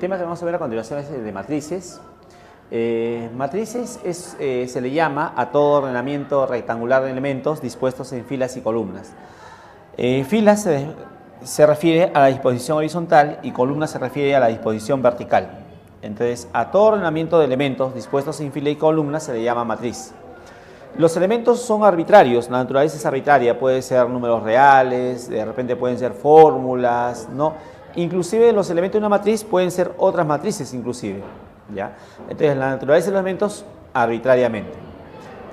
tema que vamos a ver a continuación es el de matrices. Matrices se le llama a todo ordenamiento rectangular de elementos dispuestos en filas y columnas. Filas se refiere a la disposición horizontal y columnas se refiere a la disposición vertical. Entonces, a todo ordenamiento de elementos dispuestos en fila y columna se le llama matriz. Los elementos son arbitrarios, la naturaleza es arbitraria, puede ser números reales, de repente pueden ser fórmulas, ¿no? Inclusive los elementos de una matriz pueden ser otras matrices inclusive, ¿ya? Entonces, la naturaleza de los elementos arbitrariamente.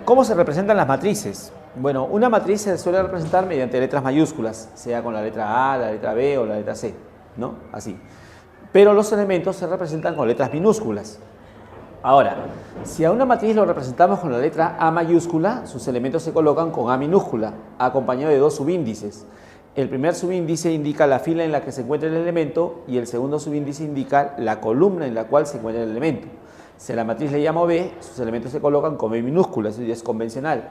¿Cómo se representan las matrices? Bueno, una matriz se suele representar mediante letras mayúsculas, sea con la letra A, la letra B o la letra C, ¿no? Así. Pero los elementos se representan con letras minúsculas. Ahora, si a una matriz lo representamos con la letra A mayúscula, sus elementos se colocan con A minúscula, acompañado de dos subíndices. El primer subíndice indica la fila en la que se encuentra el elemento y el segundo subíndice indica la columna en la cual se encuentra el elemento. Si a la matriz le llamo B, sus elementos se colocan con B minúscula, eso ya es convencional.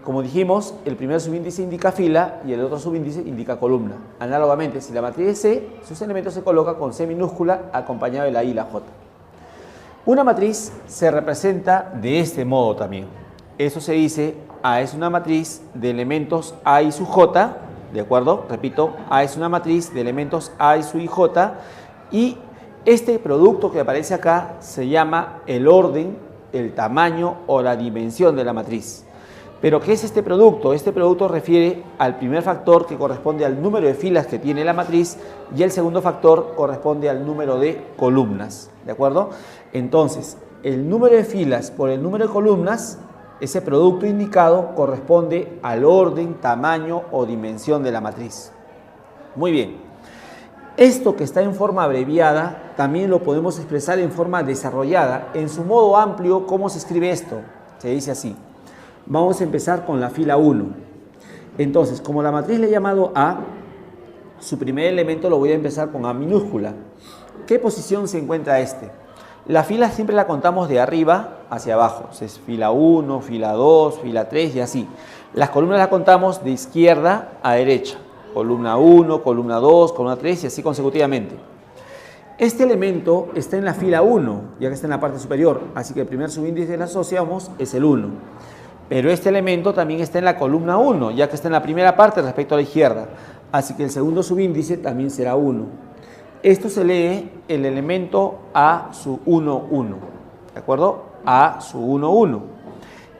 Como dijimos, el primer subíndice indica fila y el otro subíndice indica columna. Análogamente, si la matriz es C, sus elementos se colocan con C minúscula acompañado de la I y la J. Una matriz se representa de este modo también. Eso se dice, A es una matriz de elementos A y su J, ¿de acuerdo? Repito, A es una matriz de elementos A y su J, y este producto que aparece acá se llama el orden, el tamaño o la dimensión de la matriz. ¿Pero qué es este producto? Este producto refiere al primer factor que corresponde al número de filas que tiene la matriz y el segundo factor corresponde al número de columnas, ¿de acuerdo? Entonces, el número de filas por el número de columnas, ese producto indicado corresponde al orden, tamaño o dimensión de la matriz. Muy bien. Esto que está en forma abreviada también lo podemos expresar en forma desarrollada. En su modo amplio, ¿cómo se escribe esto? Se dice así. Vamos a empezar con la fila 1. Entonces, como la matriz le he llamado A, su primer elemento lo voy a empezar con A minúscula. ¿Qué posición se encuentra este? La fila siempre la contamos de arriba hacia abajo. Es fila 1, fila 2, fila 3 y así. Las columnas las contamos de izquierda a derecha. Columna 1, columna 2, columna 3 y así consecutivamente. Este elemento está en la fila 1, ya que está en la parte superior. Así que el primer subíndice que le asociamos es el 1. Pero este elemento también está en la columna 1, ya que está en la primera parte respecto a la izquierda. Así que el segundo subíndice también será 1. Esto se lee el elemento A su 1, 1. ¿De acuerdo? A su 1, 1.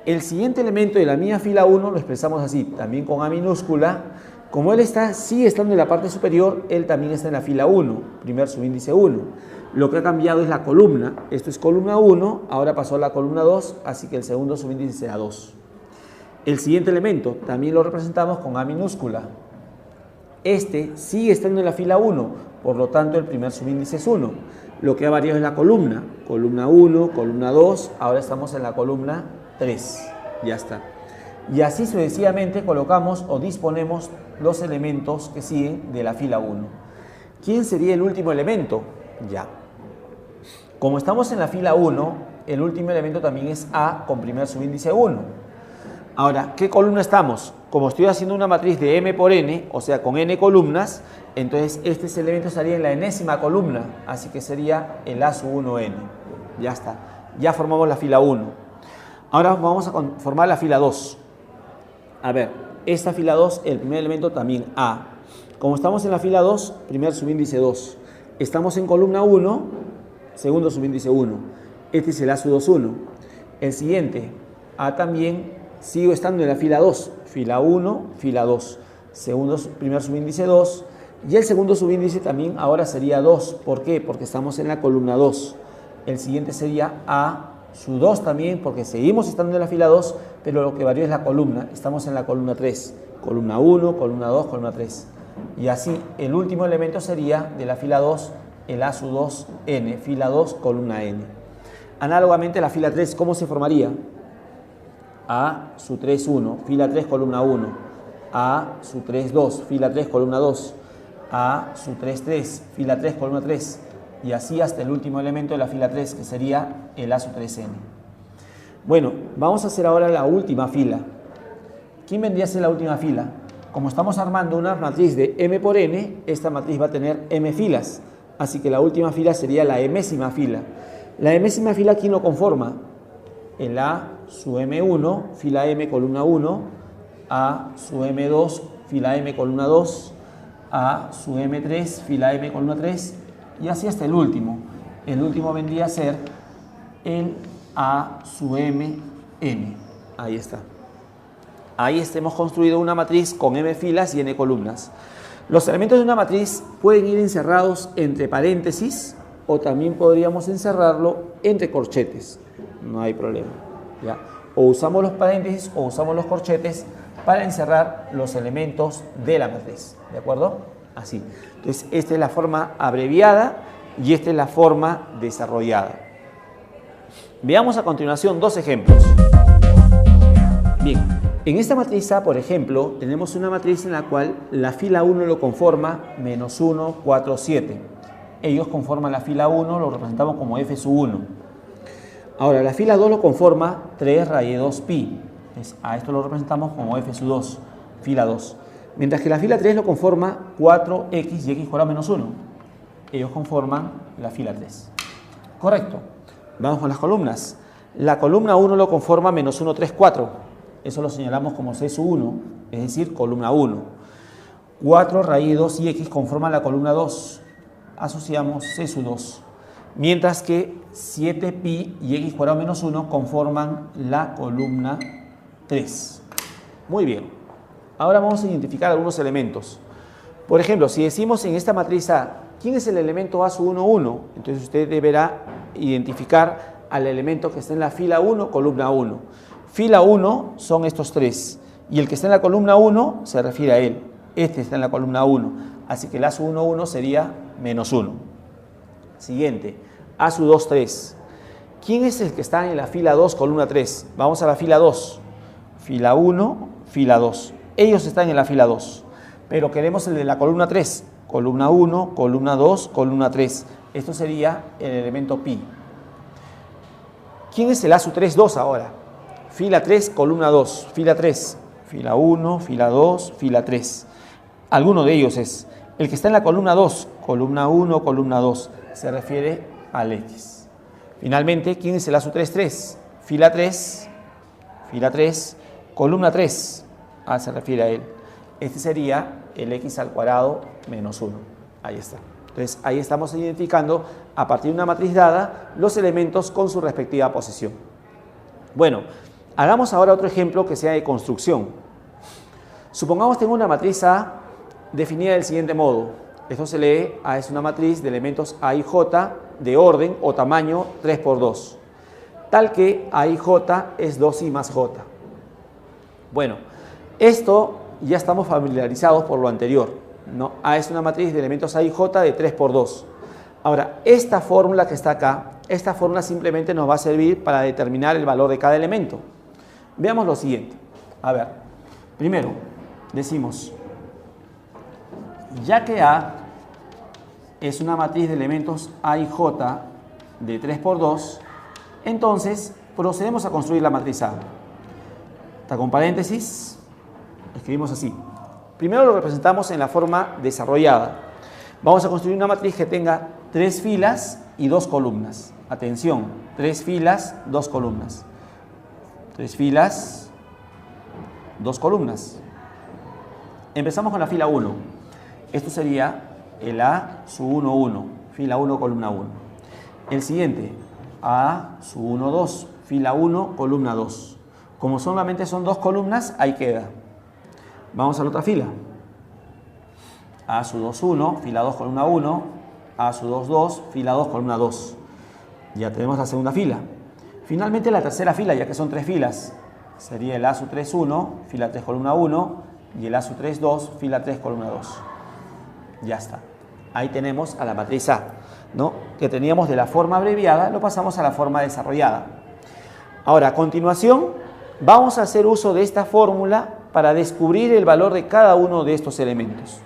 El siguiente elemento de la misma fila 1 lo expresamos así, también con A minúscula. Como él sigue estando en la parte superior, él también está en la fila 1, primer subíndice 1. Lo que ha cambiado es la columna. Esto es columna 1, ahora pasó a la columna 2, así que el segundo subíndice será 2. El siguiente elemento también lo representamos con A minúscula. Este sigue estando en la fila 1, por lo tanto el primer subíndice es 1. Lo que ha variado es la columna. Columna 1, columna 2, ahora estamos en la columna 3. Ya está. Y así sucesivamente colocamos o disponemos los elementos que siguen de la fila 1. ¿Quién sería el último elemento? Ya. Como estamos en la fila 1, el último elemento también es A con primer subíndice 1. Ahora, ¿qué columna estamos? Como estoy haciendo una matriz de M por N, o sea, con N columnas, entonces este elemento estaría en la enésima columna, así que sería el A sub 1N. Ya está. Ya formamos la fila 1. Ahora vamos a formar la fila 2. A ver, esta fila 2, el primer elemento también A. Como estamos en la fila 2, primer subíndice 2. Estamos en columna 1, segundo subíndice 1. Este es el A sub 2, 1. El siguiente, A también, sigo estando en la fila 2. Fila 1, fila 2. Primer subíndice 2. Y el segundo subíndice también ahora sería 2. ¿Por qué? Porque estamos en la columna 2. El siguiente sería A su 2 también, porque seguimos estando en la fila 2, pero lo que varió es la columna. Estamos en la columna 3. Columna 1, columna 2, columna 3. Y así, el último elemento sería de la fila 2, el A sub 2N. Fila 2, columna N. Análogamente, la fila 3, ¿cómo se formaría? A su 3, 1. Fila 3, columna 1. A su 3, 2. Fila 3, columna 2. A su 3, 3. Fila 3, columna 3. Y así hasta el último elemento de la fila 3, que sería el A sub 3N. Bueno, vamos a hacer ahora la última fila. ¿Quién vendría a ser la última fila? Como estamos armando una matriz de M por N, esta matriz va a tener M filas. así que la última fila sería la m-ésima fila. La m-ésima fila, ¿quién lo conforma? El A su M1, fila M, columna 1, A su M2, fila M, columna 2, A su M3, fila M, columna 3, y así hasta el último. El último vendría a ser el A su M, M. Ahí está. Ahí hemos construido una matriz con M filas y N columnas. Los elementos de una matriz pueden ir encerrados entre paréntesis o también podríamos encerrarlo entre corchetes. No hay problema, ¿ya? O usamos los paréntesis o usamos los corchetes para encerrar los elementos de la matriz, ¿de acuerdo? Así. Entonces, esta es la forma abreviada y esta es la forma desarrollada. Veamos a continuación dos ejemplos. Bien, en esta matriz A, por ejemplo, tenemos una matriz en la cual la fila 1 lo conforma menos 1, 4, 7. Ellos conforman la fila 1, lo representamos como F sub 1. Ahora, la fila 2 lo conforma 3 raíz 2 pi. Entonces, a esto lo representamos como F sub 2, fila 2. Mientras que la fila 3 lo conforma 4x y x igual a menos 1. Ellos conforman la fila 3. Correcto. Vamos con las columnas. La columna 1 lo conforma menos 1, 3, 4. Eso lo señalamos como C sub 1, es decir, columna 1. 4 raíz 2 y x conforman la columna 2. Asociamos C sub 2. Mientras que 7pi y x cuadrado menos 1 conforman la columna 3. Muy bien. Ahora vamos a identificar algunos elementos. Por ejemplo, si decimos en esta matriz A, ¿quién es el elemento A sub 1, 1? Entonces usted deberá identificar al elemento que está en la fila 1, columna 1. Fila 1 son estos tres. Y el que está en la columna 1 se refiere a él. Este está en la columna 1. Así que el A sub 1, 1 sería menos 1. Siguiente. A sub 2, 3. ¿Quién es el que está en la fila 2, columna 3? Vamos a la fila 2. Fila 1, fila 2. Ellos están en la fila 2. Pero queremos el de la columna 3. Columna 1, columna 2, columna 3. Esto sería el elemento pi. ¿Quién es el A sub 3, 2 ahora? Fila 3, columna 2. Fila 3. Fila 1, fila 2, fila 3. Alguno de ellos es. El que está en la columna 2, columna 1, columna 2. Se refiere al X. Finalmente, ¿quién es el A sub 3, 3? Fila 3, fila 3, columna 3. Se refiere a él. Este sería el X al cuadrado menos 1. Ahí está. Entonces, ahí estamos identificando, a partir de una matriz dada, los elementos con su respectiva posición. Bueno, hagamos ahora otro ejemplo que sea de construcción. Supongamos que tengo una matriz A definida del siguiente modo. Esto se lee, A es una matriz de elementos A y J de orden o tamaño 3 por 2, tal que A y J es 2i más J. Bueno, esto ya estamos familiarizados por lo anterior, ¿no? A es una matriz de elementos A y J de 3 por 2. Ahora, esta fórmula que está acá, esta fórmula simplemente nos va a servir para determinar el valor de cada elemento. Veamos lo siguiente. A ver, primero decimos, ya que A es una matriz de elementos A y J de 3 por 2, entonces procedemos a construir la matriz A. Está con paréntesis, escribimos así. Primero lo representamos en la forma desarrollada. Vamos a construir una matriz que tenga 3 filas y 2 columnas. Atención, 3 filas, 2 columnas. 3 filas, 2 columnas. Empezamos con la fila 1. Esto sería el A sub 1, 1, fila 1, columna 1. El siguiente, A sub 1, 2, fila 1, columna 2. Como solamente son 2 columnas, ahí queda. Vamos a la otra fila. A sub 2, 1, fila 2, columna 1. A sub 2, 2, fila 2, columna 2. Ya tenemos la segunda fila. Finalmente la tercera fila, ya que son 3 filas, sería el A sub 3, 1, fila 3, columna 1, y el A sub 3, 2, fila 3, columna 2. Ya está. Ahí tenemos a la matriz A, ¿no? Que teníamos de la forma abreviada, lo pasamos a la forma desarrollada. Ahora, a continuación, vamos a hacer uso de esta fórmula para descubrir el valor de cada uno de estos elementos.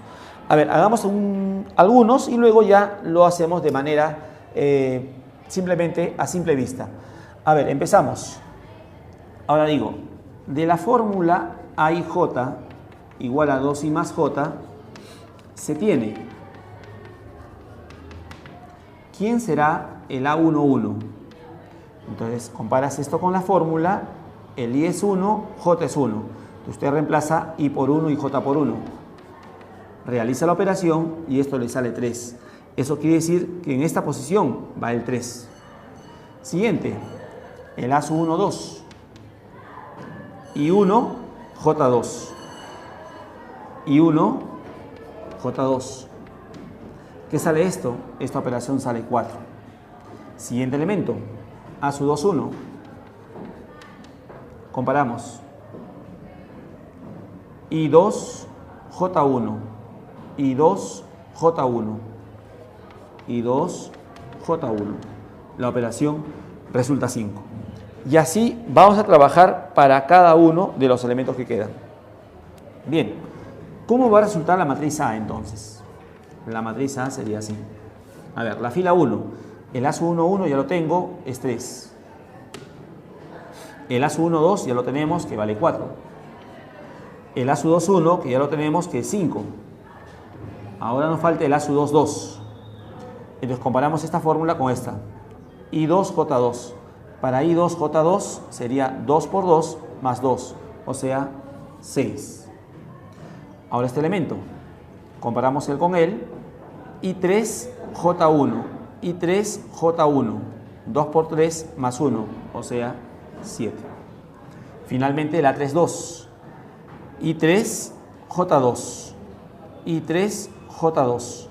A ver, hagamos algunos y luego ya lo hacemos de manera simplemente a simple vista. A ver, empezamos. Ahora digo, de la fórmula A y J igual a 2i más J, se tiene ¿quién será el A11? Entonces, comparas esto con la fórmula, el I es 1, J es 1. Entonces, usted reemplaza I por 1 y J por 1. Realiza la operación y esto le sale 3. Eso quiere decir que en esta posición va el 3. Siguiente, el A sub 1, 2. I1, J2. I1, J2. ¿Qué sale esto? Esta operación sale 4. Siguiente elemento, A sub 2, 1. Comparamos. I2, J1. I2, J1. I2, J1. La operación resulta 5. Y así vamos a trabajar para cada uno de los elementos que quedan. Bien, ¿cómo va a resultar la matriz A entonces? La matriz A sería así. A ver, la fila 1. El A sub 1, 1 ya lo tengo, es 3. El A sub 1, 2 ya lo tenemos, que vale 4. El A sub 2, 1, que ya lo tenemos, que es 5. Ahora nos falta el A sub 2, 2. Entonces comparamos esta fórmula con esta. I2, J2. Para I2, J2 sería 2 por 2 más 2, o sea, 6. Ahora este elemento, comparamos él con él. I3, J1. I3, J1. 2 por 3 más 1, o sea, 7. Finalmente el A3, 2. I3, J2. I3, J2.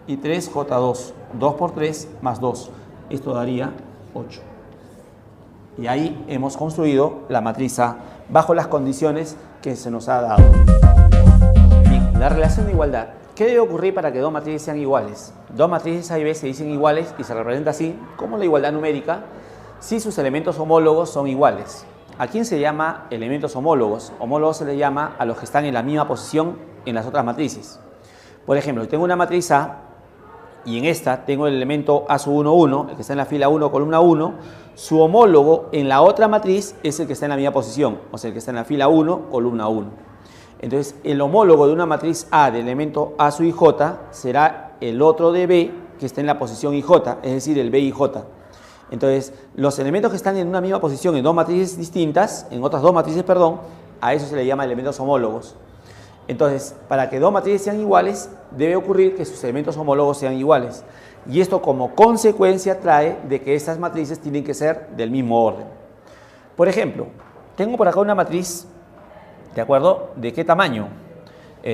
I3, J2. 2 por 3 más 2. Esto daría 8. Y ahí hemos construido la matriz A bajo las condiciones que se nos ha dado. Bien, la relación de igualdad. ¿Qué debe ocurrir para que dos matrices sean iguales? Dos matrices A y B se dicen iguales y se representa así, como la igualdad numérica, si sus elementos homólogos son iguales. ¿A quién se llama elementos homólogos? Homólogos se les llama a los que están en la misma posición en las otras matrices. Por ejemplo, si tengo una matriz A, y en esta tengo el elemento A sub 1, 1, el que está en la fila 1, columna 1, su homólogo en la otra matriz es el que está en la misma posición, o sea, el que está en la fila 1, columna 1. Entonces, el homólogo de una matriz A del elemento A sub IJ será el otro de B que está en la posición IJ, es decir, el BIJ. Entonces, los elementos que están en una misma posición en dos matrices distintas, en otras dos matrices, perdón, a eso se le llama elementos homólogos. Entonces, para que dos matrices sean iguales, debe ocurrir que sus elementos homólogos sean iguales. Y esto como consecuencia trae de que estas matrices tienen que ser del mismo orden. Por ejemplo, tengo por acá una matriz, ¿de acuerdo? ¿De qué tamaño?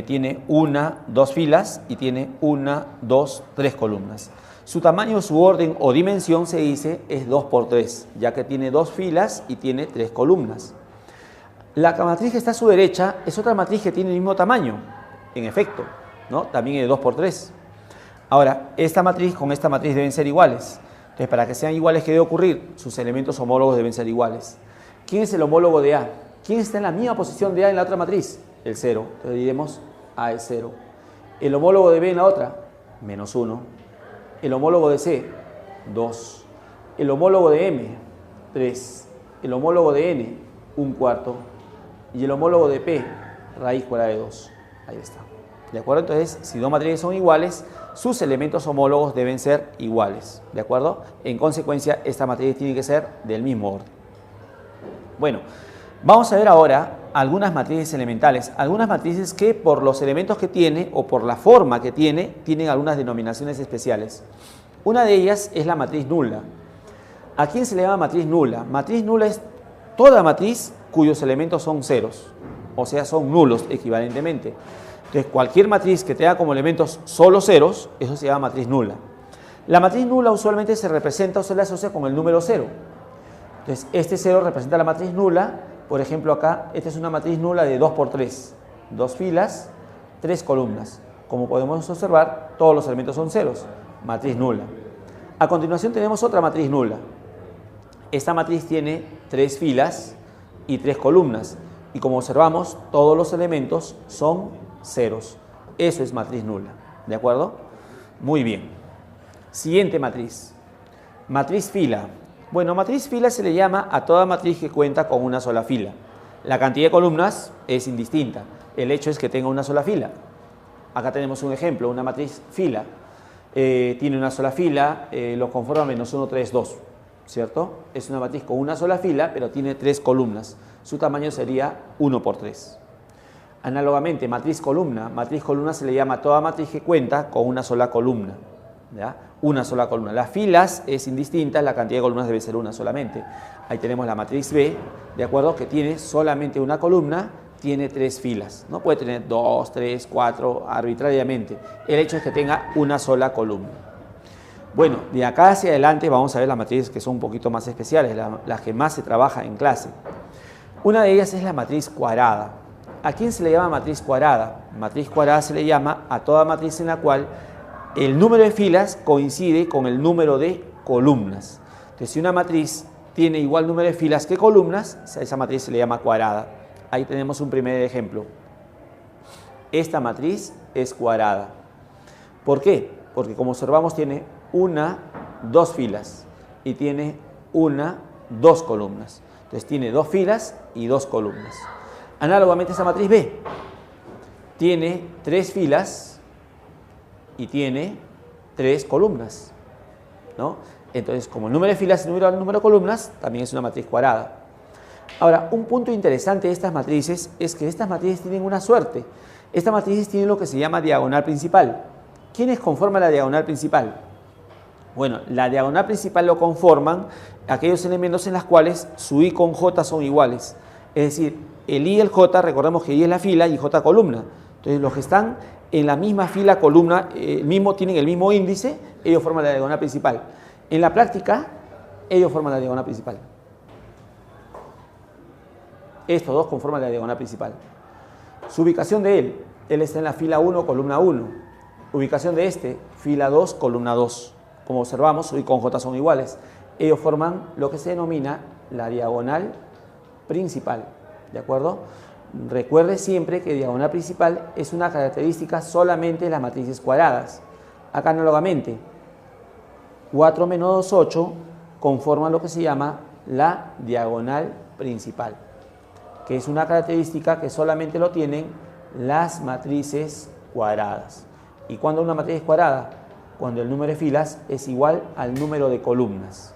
Tiene 1, 2 filas y tiene 1, 2, 3 columnas. Su tamaño, su orden o dimensión se dice es 2 por 3, ya que tiene 2 filas y tiene 3 columnas. La matriz que está a su derecha es otra matriz que tiene el mismo tamaño, en efecto, ¿no? También es de 2 por 3. Ahora, esta matriz con esta matriz deben ser iguales. Entonces, para que sean iguales, ¿qué debe ocurrir? Sus elementos homólogos deben ser iguales. ¿Quién es el homólogo de A? ¿Quién está en la misma posición de A en la otra matriz? El 0. Entonces diremos A es 0. El homólogo de B en la otra, menos 1. El homólogo de C, 2. El homólogo de M, 3. El homólogo de N, 1/4. Y el homólogo de P, raíz cuadrada de 2. Ahí está. ¿De acuerdo? Entonces, si dos matrices son iguales, sus elementos homólogos deben ser iguales. ¿De acuerdo? En consecuencia, esta matriz tiene que ser del mismo orden. Bueno, vamos a ver ahora algunas matrices elementales. Algunas matrices que por los elementos que tiene o por la forma que tiene, tienen algunas denominaciones especiales. Una de ellas es la matriz nula. ¿A quién se le llama matriz nula? Matriz nula es toda matriz cuyos elementos son ceros, o sea, son nulos equivalentemente. Entonces, cualquier matriz que tenga como elementos solo ceros, eso se llama matriz nula. La matriz nula usualmente se representa o se le asocia con el número 0. Entonces, este 0 representa la matriz nula. Por ejemplo, acá, esta es una matriz nula de 2 por 3. 2 filas, 3 columnas. Como podemos observar, todos los elementos son ceros. Matriz nula. A continuación tenemos otra matriz nula. Esta matriz tiene 3 filas y 3 columnas. Y como observamos, todos los elementos son ceros. Eso es matriz nula. ¿De acuerdo? Muy bien. Siguiente matriz. Matriz fila. Bueno, matriz fila se le llama a toda matriz que cuenta con una sola fila. La cantidad de columnas es indistinta. El hecho es que tenga una sola fila. Acá tenemos un ejemplo, una matriz fila. tiene una sola fila, lo conforma menos 1, 3, 2, ¿cierto? Es una matriz con una sola fila, pero tiene 3 columnas. Su tamaño sería 1 por 3. Análogamente, matriz columna se le llama a toda matriz que cuenta con una sola columna, ¿ya? Una sola columna. Las filas es indistinta, la cantidad de columnas debe ser una solamente. Ahí tenemos la matriz B, ¿de acuerdo? Que tiene solamente una columna, tiene 3 filas. No puede tener 2, 3, 4 arbitrariamente. El hecho es que tenga una sola columna. Bueno, de acá hacia adelante vamos a ver las matrices que son un poquito más especiales, las que más se trabaja en clase. Una de ellas es la matriz cuadrada. ¿A quién se le llama matriz cuadrada? Matriz cuadrada se le llama a toda matriz en la cual el número de filas coincide con el número de columnas. Entonces, si una matriz tiene igual número de filas que columnas, a esa matriz se le llama cuadrada. Ahí tenemos un primer ejemplo. Esta matriz es cuadrada. ¿Por qué? Porque como observamos tiene dos filas y tiene dos columnas. Entonces tiene 2 filas y 2 columnas. Análogamente esta matriz B tiene 3 filas y tiene 3 columnas, ¿no? Entonces, como el número de filas y el número de columnas, también es una matriz cuadrada. Ahora, un punto interesante de estas matrices es que estas matrices tienen una suerte. Estas matrices tienen lo que se llama diagonal principal. ¿Quiénes conforman la diagonal principal? Bueno, la diagonal principal lo conforman aquellos elementos en los cuales su I con J son iguales. Es decir, el I y el J, recordemos que I es la fila y J columna. Entonces, los que están en la misma fila, columna, tienen el mismo índice, ellos forman la diagonal principal. En la práctica, ellos forman la diagonal principal. Estos dos conforman la diagonal principal. Su ubicación de él está en la fila 1, columna 1. Ubicación de este, fila 2, columna 2. Como observamos, I con J son iguales. Ellos forman lo que se denomina la diagonal principal. ¿De acuerdo? Recuerde siempre que diagonal principal es una característica solamente de las matrices cuadradas. Acá análogamente, 4 menos 2, 8 conforman lo que se llama la diagonal principal, que es una característica que solamente lo tienen las matrices cuadradas. ¿Y cuándo una matriz es cuadrada? Cuando el número de filas es igual al número de columnas.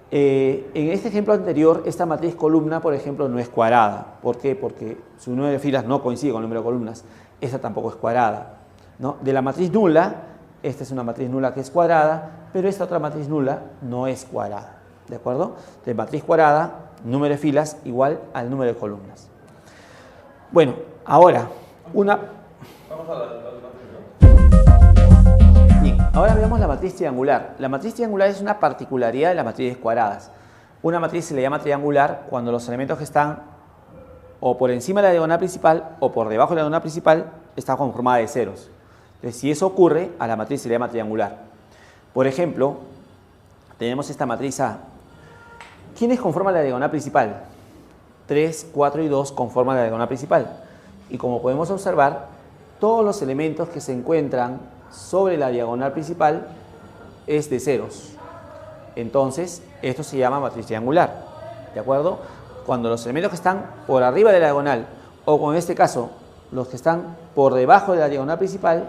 En este ejemplo anterior, esta matriz columna, por ejemplo, no es cuadrada. ¿Por qué? Porque su número de filas no coincide con el número de columnas. Esta tampoco es cuadrada, ¿no? De la matriz nula, esta es una matriz nula que es cuadrada, pero esta otra matriz nula no es cuadrada. ¿De acuerdo? De matriz cuadrada, número de filas igual al número de columnas. Bueno, ahora, Vamos a la matriz, ¿no? Bien, ahora veamos la matriz triangular. La matriz triangular es una particularidad de las matrices cuadradas. Una matriz se le llama triangular cuando los elementos que están o por encima de la diagonal principal o por debajo de la diagonal principal está conformada de ceros. Entonces, si eso ocurre, a la matriz se le llama triangular. Por ejemplo, tenemos esta matriz A. ¿Quiénes conforman la diagonal principal? 3, 4 y 2 conforman la diagonal principal. Y como podemos observar, todos los elementos que se encuentran sobre la diagonal principal es de ceros. Entonces, esto se llama matriz triangular. ¿De acuerdo? Cuando los elementos que están por arriba de la diagonal, o en este caso, los que están por debajo de la diagonal principal,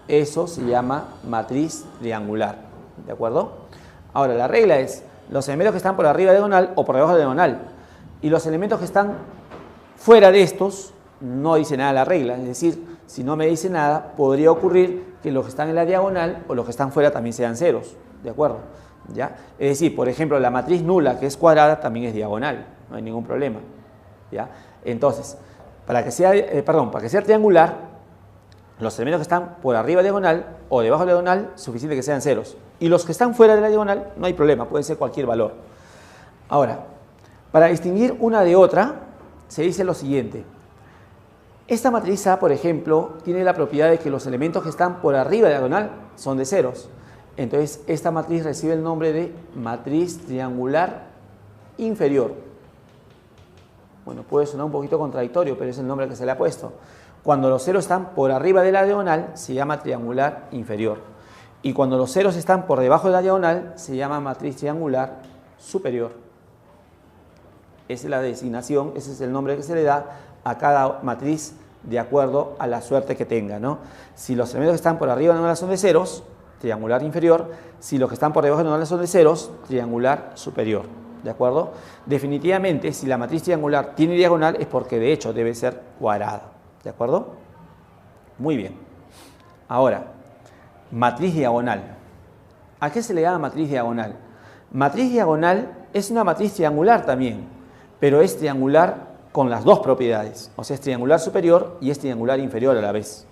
eso se llama matriz triangular. ¿De acuerdo? Ahora, la regla es los elementos que están por arriba de la diagonal o por debajo de la diagonal. Y los elementos que están fuera de estos, no dice nada la regla. Es decir, si no me dice nada, podría ocurrir que los que están en la diagonal o los que están fuera también sean ceros. ¿De acuerdo? ¿Ya? Es decir, por ejemplo, la matriz nula, que es cuadrada, también es diagonal. No hay ningún problema. ¿Ya? Entonces, para que sea triangular, los elementos que están por arriba de la diagonal o debajo de la diagonal, suficiente que sean ceros. Y los que están fuera de la diagonal, no hay problema, puede ser cualquier valor. Ahora, para distinguir una de otra, se dice lo siguiente. Esta matriz A, por ejemplo, tiene la propiedad de que los elementos que están por arriba de la diagonal son de ceros. Entonces, esta matriz recibe el nombre de matriz triangular inferior. Bueno, puede sonar un poquito contradictorio, pero es el nombre que se le ha puesto. Cuando los ceros están por arriba de la diagonal, se llama triangular inferior. Y cuando los ceros están por debajo de la diagonal, se llama matriz triangular superior. Esa es la designación, ese es el nombre que se le da a cada matriz de acuerdo a la suerte que tenga, ¿no? Si los elementos que están por arriba de la diagonal son de ceros, triangular inferior. Si los que están por debajo de la diagonal son de ceros, triangular superior, ¿de acuerdo? Definitivamente, si la matriz triangular tiene diagonal es porque de hecho debe ser cuadrada, ¿de acuerdo? Muy bien. Ahora, matriz diagonal. ¿A qué se le llama matriz diagonal? Matriz diagonal es una matriz triangular también, pero es triangular con las dos propiedades, o sea, es triangular superior y es triangular inferior a la vez.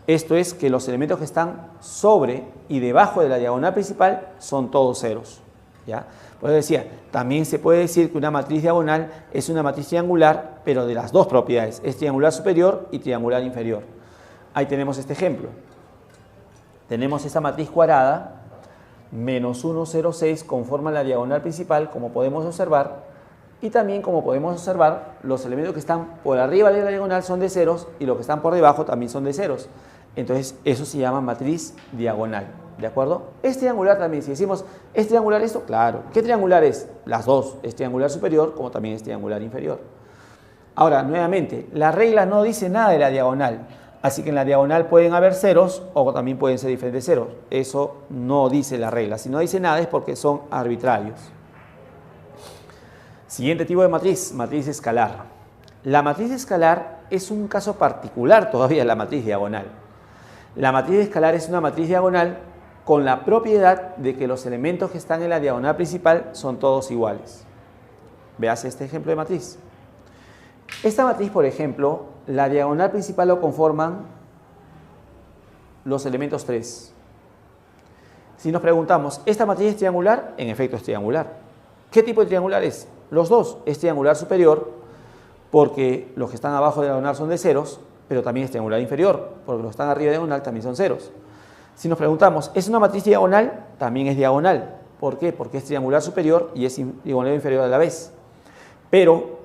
Esto es que los elementos que están sobre y debajo de la diagonal principal son todos ceros, ¿ya? Por eso decía, también se puede decir que una matriz diagonal es una matriz triangular, pero de las dos propiedades, es triangular superior y triangular inferior. Ahí tenemos este ejemplo. Tenemos esta matriz cuadrada, menos 1, 0, 6, conforma la diagonal principal, como podemos observar, y también, como podemos observar, los elementos que están por arriba de la diagonal son de ceros y los que están por debajo también son de ceros. Entonces, eso se llama matriz diagonal, ¿de acuerdo? Es triangular también. Si decimos, ¿es triangular esto? Claro. ¿Qué triangular es? Las dos. Es triangular superior como también es triangular inferior. Ahora, nuevamente, la regla no dice nada de la diagonal. Así que en la diagonal pueden haber ceros o también pueden ser diferentes ceros. Eso no dice la regla. Si no dice nada es porque son arbitrarios. Siguiente tipo de matriz, matriz escalar. La matriz escalar es un caso particular todavía de la matriz diagonal. La matriz escalar es una matriz diagonal con la propiedad de que los elementos que están en la diagonal principal son todos iguales. Veas este ejemplo de matriz. Esta matriz, por ejemplo, la diagonal principal lo conforman los elementos 3. Si nos preguntamos, ¿esta matriz es triangular? En efecto es triangular. ¿Qué tipo de triangular es? Los dos. Es triangular superior porque los que están abajo de la diagonal son de ceros, pero también es triangular inferior porque los que están arriba de la diagonal también son ceros. Si nos preguntamos, ¿es una matriz diagonal? También es diagonal. ¿Por qué? Porque es triangular superior y es diagonal inferior a la vez. Pero,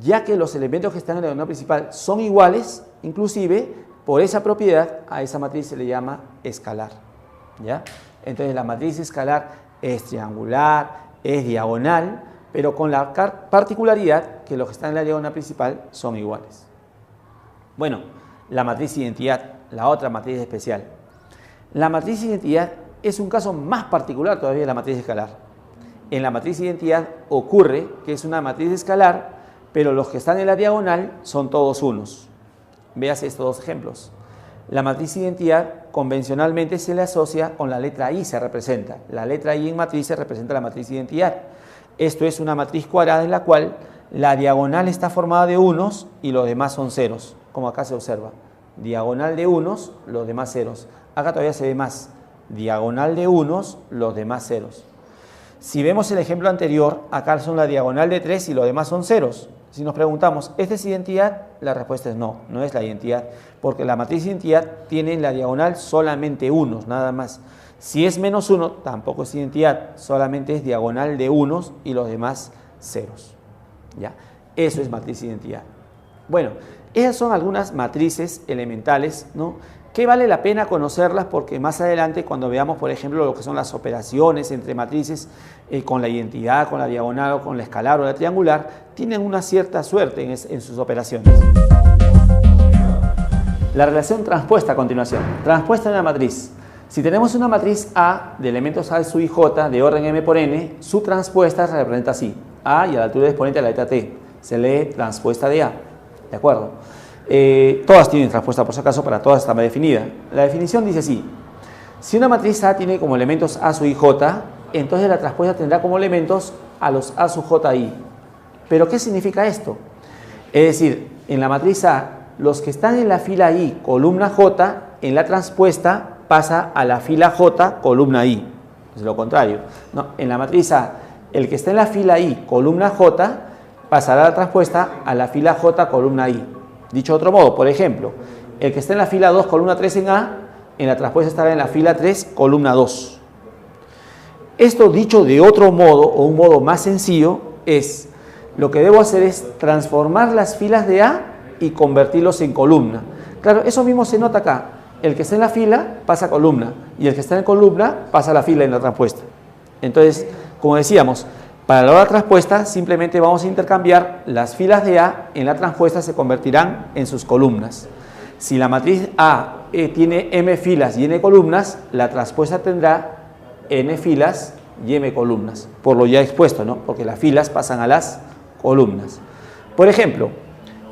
ya que los elementos que están en la diagonal principal son iguales, inclusive, por esa propiedad, a esa matriz se le llama escalar, ¿ya? Entonces, la matriz escalar es triangular, es diagonal, pero con la particularidad que los que están en la diagonal principal son iguales. Bueno, la matriz identidad, la otra matriz especial. La matriz identidad es un caso más particular todavía de la matriz escalar. En la matriz identidad ocurre que es una matriz escalar, pero los que están en la diagonal son todos unos. Veas estos dos ejemplos. La matriz identidad convencionalmente se le asocia con la letra I, se representa. La letra I en matriz se representa la matriz identidad. Esto es una matriz cuadrada en la cual la diagonal está formada de unos y los demás son ceros, como acá se observa. Diagonal de unos, los demás ceros. Acá todavía se ve más. Diagonal de unos, los demás ceros. Si vemos el ejemplo anterior, acá son la diagonal de 3 y los demás son ceros. Si nos preguntamos, ¿esta es identidad? La respuesta es no, no es la identidad, porque la matriz identidad tiene en la diagonal solamente unos, nada más. Si es menos 1, tampoco es identidad, solamente es diagonal de unos y los demás ceros. ¿Ya? Eso es matriz identidad. Bueno, esas son algunas matrices elementales, ¿no?, que vale la pena conocerlas porque más adelante cuando veamos, por ejemplo, lo que son las operaciones entre matrices con la identidad, con la diagonal o con la escalar o la triangular, tienen una cierta suerte en sus operaciones. La relación transpuesta a continuación. Transpuesta en una matriz. Si tenemos una matriz A de elementos A sub i j de orden m por n, su transpuesta se representa así. A y a la altura de exponente de la letra t. Se lee transpuesta de A. ¿De acuerdo? Todas tienen transpuesta, por si acaso, para todas está definida. La definición dice así: si una matriz A tiene como elementos A sub i j, entonces la transpuesta tendrá como elementos a los A sub ji. ¿Pero qué significa esto? Es decir, en la matriz A, los que están en la fila I, columna J, en la transpuesta pasa a la fila J, columna I. Es lo contrario. No, en la matriz A, el que está en la fila I, columna J, pasará la transpuesta a la fila J, columna I. Dicho de otro modo, por ejemplo, el que está en la fila 2, columna 3 en A, en la transpuesta estará en la fila 3, columna 2. Esto dicho de otro modo, o un modo más sencillo, es lo que debo hacer es transformar las filas de A y convertirlos en columna. Claro, eso mismo se nota acá. El que está en la fila pasa a columna y el que está en columna pasa a la fila en la transpuesta. Entonces, como decíamos, Para la hora transpuesta, simplemente vamos a intercambiar las filas de A en la transpuesta, se convertirán en sus columnas. Si la matriz A tiene m filas y n columnas, la transpuesta tendrá n filas y m columnas, por lo ya expuesto, ¿no? Porque las filas pasan a las columnas. Por ejemplo,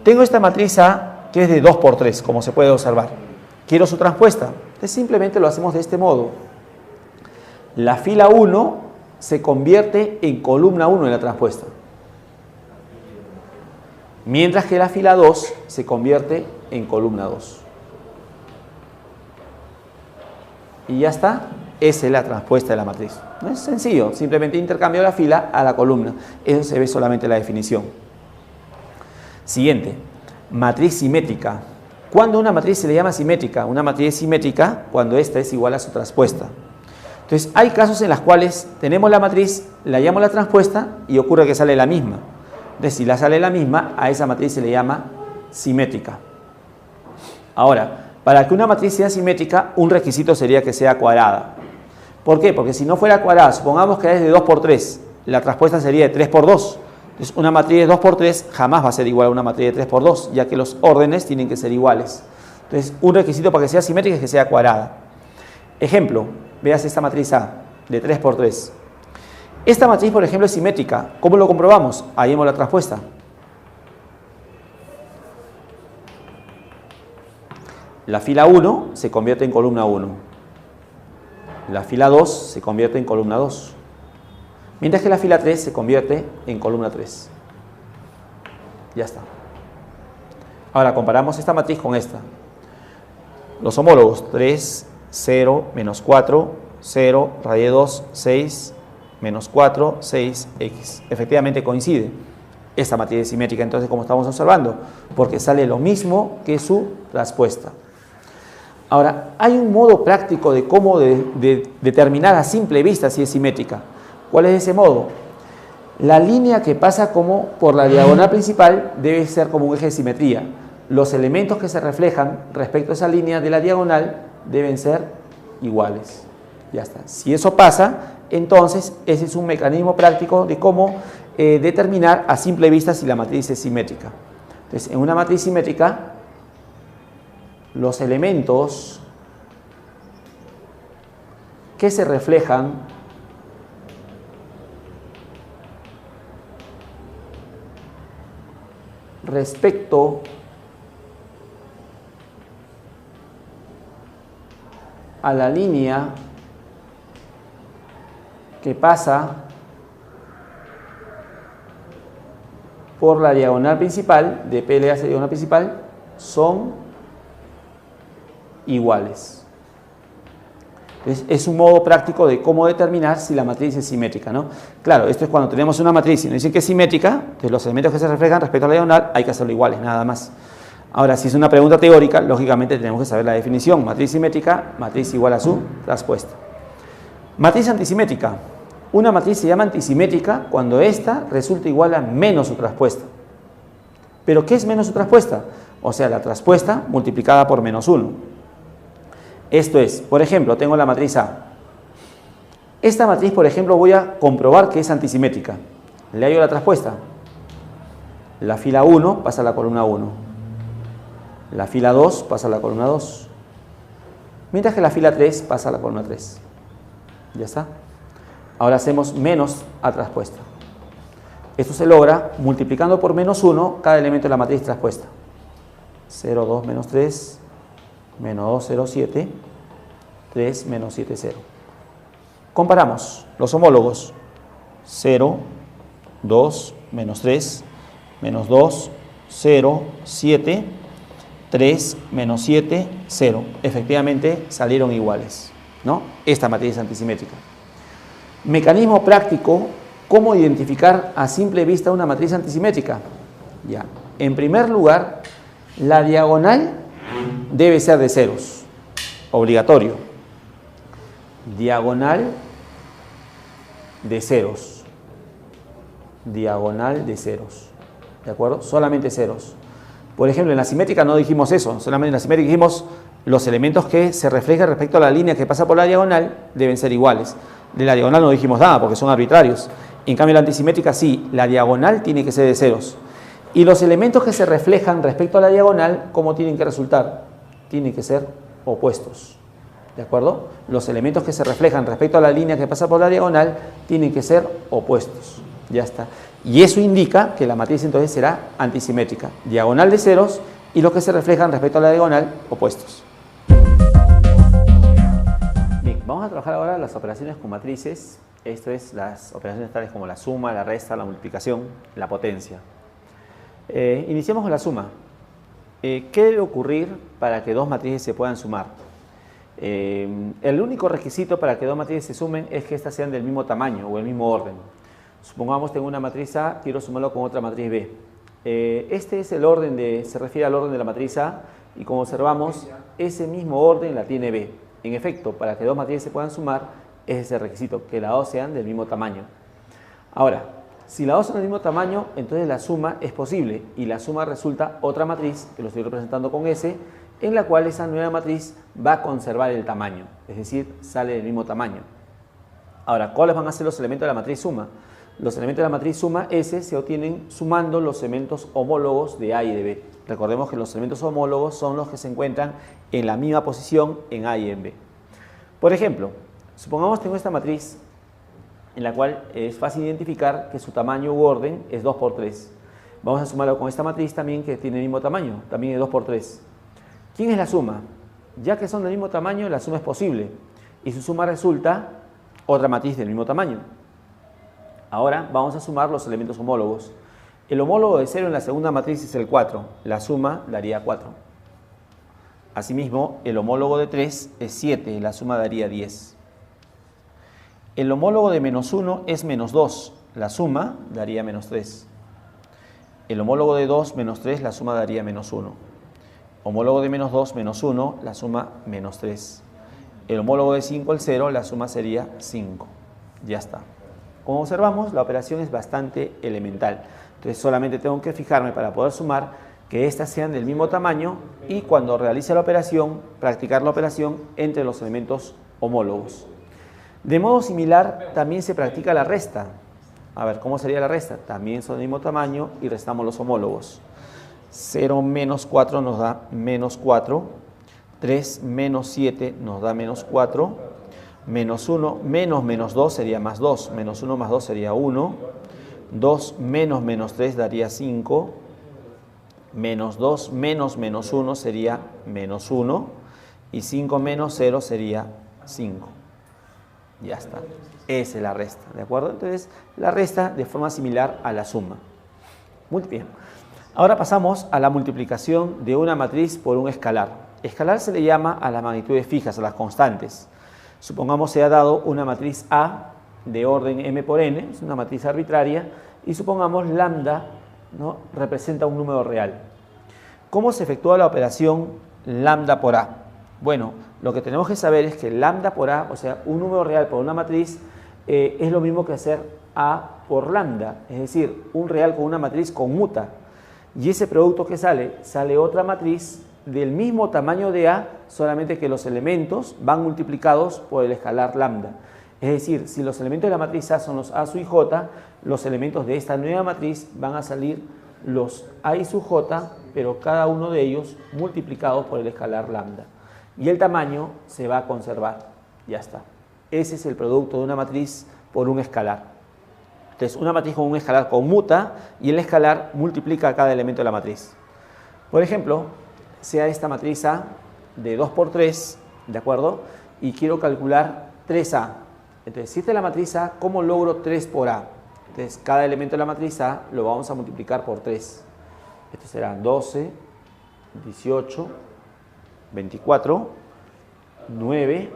tengo esta matriz A que es de 2 por 3, como se puede observar. Quiero su transpuesta. Entonces simplemente lo hacemos de este modo. La fila 1 se convierte en columna 1 en la transpuesta, mientras que la fila 2 se convierte en columna 2. Y ya está, esa es la transpuesta de la matriz. No es sencillo, simplemente intercambio la fila a la columna. Eso se ve solamente en la definición. Siguiente, matriz simétrica. ¿Cuándo una matriz se le llama simétrica? Una matriz es simétrica cuando esta es igual a su transpuesta. Entonces, hay casos en los cuales tenemos la matriz, la llamo la transpuesta y ocurre que sale la misma. Entonces, si la sale la misma, a esa matriz se le llama simétrica. Ahora, para que una matriz sea simétrica, un requisito sería que sea cuadrada. ¿Por qué? Porque si no fuera cuadrada, supongamos que es de 2 por 3, la transpuesta sería de 3 por 2. Entonces, una matriz de 2 por 3 jamás va a ser igual a una matriz de 3 por 2, ya que los órdenes tienen que ser iguales. Entonces, un requisito para que sea simétrica es que sea cuadrada. Ejemplo, veas esta matriz A de 3 por 3. Esta matriz, por ejemplo, es simétrica. ¿Cómo lo comprobamos? Ahí vemos la transpuesta. La fila 1 se convierte en columna 1. La fila 2 se convierte en columna 2. Mientras que la fila 3 se convierte en columna 3. Ya está. Ahora comparamos esta matriz con esta. Los homólogos, 3, 0, menos 4, 0, raíz de 2, 6, menos 4, 6, x. Efectivamente coincide. Esta matriz es simétrica, entonces, como estamos observando, porque sale lo mismo que su transpuesta. Ahora, hay un modo práctico de cómo determinar a simple vista si es simétrica. ¿Cuál es ese modo? La línea que pasa como por la diagonal principal debe ser como un eje de simetría. Los elementos que se reflejan respecto a esa línea de la diagonal deben ser iguales. Ya está. Si eso pasa, entonces ese es un mecanismo práctico de cómo determinar a simple vista si la matriz es simétrica. Entonces, en una matriz simétrica, los elementos que se reflejan respecto a la línea que pasa por la diagonal principal, de PL hacia diagonal principal, son iguales. Entonces, es un modo práctico de cómo determinar si la matriz es simétrica, ¿no? Claro, esto es cuando tenemos una matriz y nos dicen que es simétrica, entonces los elementos que se reflejan respecto a la diagonal hay que hacerlo iguales, nada más. Ahora, si es una pregunta teórica, lógicamente tenemos que saber la definición. Matriz simétrica, matriz igual a su transpuesta. Matriz antisimétrica. Una matriz se llama antisimétrica cuando ésta resulta igual a menos su transpuesta. ¿Pero qué es menos su transpuesta? O sea, la transpuesta multiplicada por menos 1. Esto es, por ejemplo, tengo la matriz A. Esta matriz, por ejemplo, voy a comprobar que es antisimétrica. Le hallo la transpuesta. La fila 1 pasa a la columna 1. La fila 2 pasa a la columna 2. Mientras que la fila 3 pasa a la columna 3. Ya está. Ahora hacemos menos a transpuesta. Esto se logra multiplicando por menos 1 cada elemento de la matriz transpuesta. 0, 2, menos 3, menos 2, 0, 7, 3, menos 7, 0. Comparamos los homólogos. 0, 2, menos 3, menos 2, 0, 7, 3, menos 7, 0. Efectivamente salieron iguales, ¿no? Esta matriz es antisimétrica. Mecanismo práctico, ¿cómo identificar a simple vista una matriz antisimétrica? Ya. En primer lugar, la diagonal debe ser de ceros, obligatorio. Diagonal de ceros. Diagonal de ceros. ¿De acuerdo? Solamente ceros. Por ejemplo, en la simétrica no dijimos eso, solamente en la simétrica dijimos los elementos que se reflejan respecto a la línea que pasa por la diagonal deben ser iguales. De la diagonal no dijimos nada porque son arbitrarios. En cambio, la antisimétrica sí, la diagonal tiene que ser de ceros. Y los elementos que se reflejan respecto a la diagonal, ¿cómo tienen que resultar? Tienen que ser opuestos. ¿De acuerdo? Los elementos que se reflejan respecto a la línea que pasa por la diagonal tienen que ser opuestos. Ya está. Y eso indica que la matriz entonces será antisimétrica. Diagonal de ceros y los que se reflejan respecto a la diagonal, opuestos. Bien, vamos a trabajar ahora las operaciones con matrices. Esto es las operaciones tales como la suma, la resta, la multiplicación, la potencia. Iniciemos con la suma. ¿Qué debe ocurrir para que dos matrices se puedan sumar? El único requisito para que dos matrices se sumen es que éstas sean del mismo tamaño o el mismo orden. Supongamos tengo una matriz A, quiero sumarlo con otra matriz B. Este es el orden se refiere al orden de la matriz A y como observamos, ese mismo orden la tiene B. En efecto, para que dos matrices se puedan sumar, es ese requisito, que las dos sean del mismo tamaño. Ahora, si las dos son del mismo tamaño, entonces la suma es posible y la suma resulta otra matriz, que lo estoy representando con S, en la cual esa nueva matriz va a conservar el tamaño, es decir, sale del mismo tamaño. Ahora, ¿cuáles van a ser los elementos de la matriz suma? Los elementos de la matriz suma S se obtienen sumando los elementos homólogos de A y de B. Recordemos que los elementos homólogos son los que se encuentran en la misma posición en A y en B. Por ejemplo, supongamos tengo esta matriz en la cual es fácil identificar que su tamaño u orden es 2 por 3. Vamos a sumarlo con esta matriz también que tiene el mismo tamaño, también es 2 por 3. ¿Quién es la suma? Ya que son del mismo tamaño, la suma es posible y su suma resulta otra matriz del mismo tamaño. Ahora vamos a sumar los elementos homólogos. El homólogo de 0 en la segunda matriz es el 4. La suma daría 4. Asimismo, el homólogo de 3 es 7. La suma daría 10. El homólogo de menos 1 es menos 2. La suma daría menos 3. El homólogo de 2 menos 3, la suma daría menos 1. Homólogo de menos 2 menos 1, la suma menos 3. El homólogo de 5 al 0, la suma sería 5. Ya está. Como observamos, la operación es bastante elemental. Entonces solamente tengo que fijarme para poder sumar que éstas sean del mismo tamaño y cuando realice la operación, practicar la operación entre los elementos homólogos. De modo similar, también se practica la resta. A ver, ¿cómo sería la resta? También son del mismo tamaño y restamos los homólogos. 0 menos 4 nos da menos 4. 3 menos 7 nos da menos 4. Menos 1 menos menos 2 sería más 2. Menos 1 más 2 sería 1. 2 menos menos 3 daría 5. Menos 2 menos menos 1 sería menos 1. Y 5 menos 0 sería 5. Ya está. Esa es la resta, ¿de acuerdo? Entonces, la resta de forma similar a la suma. Muy bien. Ahora pasamos a la multiplicación de una matriz por un escalar. Escalar se le llama a las magnitudes fijas, a las constantes. Supongamos se ha dado una matriz A de orden m por n, es una matriz arbitraria, y supongamos lambda, ¿no?, representa un número real. ¿Cómo se efectúa la operación lambda por A? Bueno, lo que tenemos que saber es que lambda por A, o sea, un número real por una matriz, es lo mismo que hacer A por lambda, es decir, un real con una matriz conmuta. Y ese producto que sale otra matriz del mismo tamaño de A, solamente que los elementos van multiplicados por el escalar lambda. Es decir, si los elementos de la matriz A son los A sub i j, los elementos de esta nueva matriz van a salir los A y sub j, pero cada uno de ellos multiplicados por el escalar lambda. Y el tamaño se va a conservar. Ya está. Ese es el producto de una matriz por un escalar. Entonces, una matriz con un escalar conmuta y el escalar multiplica cada elemento de la matriz. Por ejemplo, sea esta matriz A de 2 por 3, ¿de acuerdo? Y quiero calcular 3A. Entonces, si esta es la matriz A, ¿cómo logro 3 por A? Entonces, cada elemento de la matriz A lo vamos a multiplicar por 3. Esto será 12, 18, 24, 9,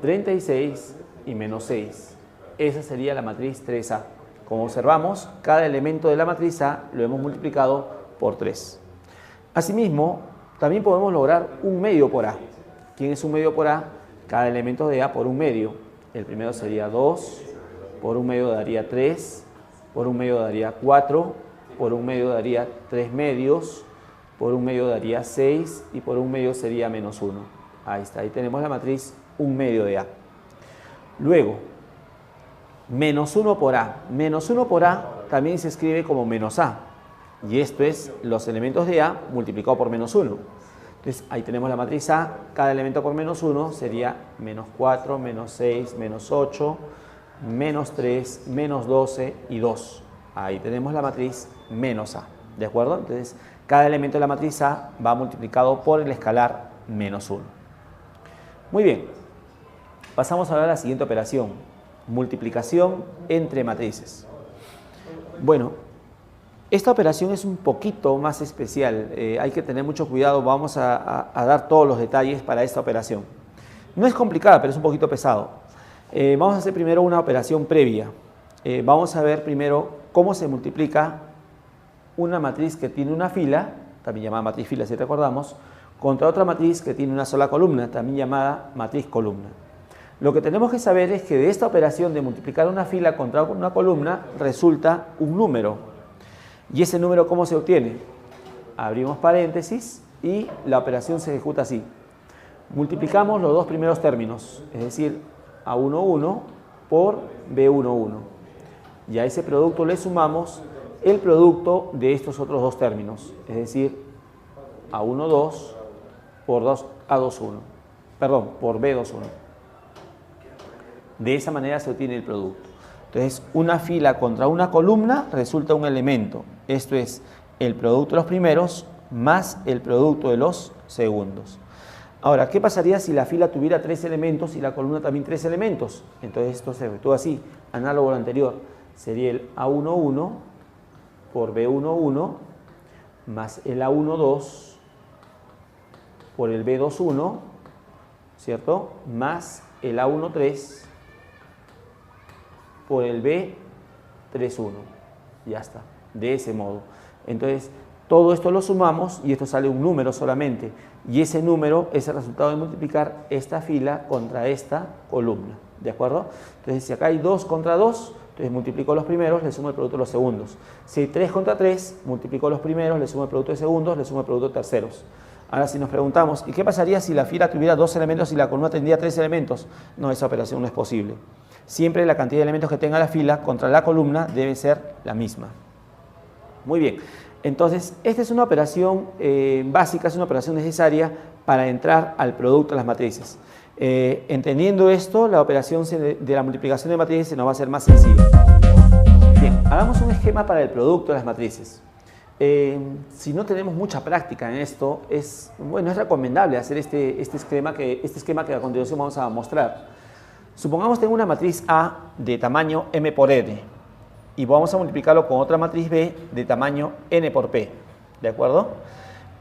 36 y menos 6. Esa sería la matriz 3A. Como observamos, cada elemento de la matriz A lo hemos multiplicado por 3. Asimismo, también podemos lograr un medio por A. ¿Quién es un medio por A? Cada elemento de A por un medio. El primero sería 2, por un medio daría 3, por un medio daría 4, por un medio daría 3 medios, por un medio daría 6 y por un medio sería menos 1. Ahí está, ahí tenemos la matriz un medio de A. Luego, Menos 1 por A. Menos 1 por A también se escribe como menos A. Y esto es los elementos de A multiplicado por menos 1. Entonces ahí tenemos la matriz A, cada elemento por menos 1 sería menos 4, menos 6, menos 8, menos 3, menos 12 y 2. Ahí tenemos la matriz menos A, ¿de acuerdo? Entonces cada elemento de la matriz A va multiplicado por el escalar menos 1. Muy bien, pasamos ahora a la siguiente operación, multiplicación entre matrices. Bueno, esta operación es un poquito más especial, hay que tener mucho cuidado, vamos a dar todos los detalles para esta operación. No es complicada, pero es un poquito pesado. Vamos a hacer primero una operación previa. Vamos a ver primero cómo se multiplica una matriz que tiene una fila, también llamada matriz fila si recordamos, contra otra matriz que tiene una sola columna, también llamada matriz columna. Lo que tenemos que saber es que de esta operación de multiplicar una fila contra una columna resulta un número. ¿Y ese número cómo se obtiene? Abrimos paréntesis y la operación se ejecuta así. Multiplicamos los dos primeros términos, es decir, A11 por B11. Y a ese producto le sumamos el producto de estos otros dos términos, es decir, A12 por A21, perdón, por B21. De esa manera se obtiene el producto. Entonces, una fila contra una columna resulta un elemento. Esto es el producto de los primeros más el producto de los segundos. Ahora, ¿qué pasaría si la fila tuviera 3 elementos y la columna también 3 elementos? Entonces, esto se efectúa así, análogo al anterior. Sería el A11 por B11 más el A12 por el B21, ¿cierto? Más el A13 por el B31. Ya está, de ese modo. Entonces, todo esto lo sumamos y esto sale un número solamente. Y ese número es el resultado de multiplicar esta fila contra esta columna. ¿De acuerdo? Entonces, si acá hay 2 contra 2, entonces multiplico los primeros, le sumo el producto de los segundos. Si hay 3 contra 3, multiplico los primeros, le sumo el producto de segundos, le sumo el producto de terceros. Ahora, si nos preguntamos, ¿y qué pasaría si la fila tuviera 2 elementos y la columna tendría 3 elementos? No, esa operación no es posible. Siempre la cantidad de elementos que tenga la fila contra la columna debe ser la misma. Muy bien, entonces esta es una operación básica, es una operación necesaria para entrar al producto de las matrices. Entendiendo esto, la operación de la multiplicación de matrices se nos va a hacer más sencilla. Bien, hagamos un esquema para el producto de las matrices. Si no tenemos mucha práctica en esto, es recomendable hacer este esquema que a continuación vamos a mostrar. Supongamos que tengo una matriz A de tamaño M por N y vamos a multiplicarlo con otra matriz B de tamaño N por P, ¿de acuerdo?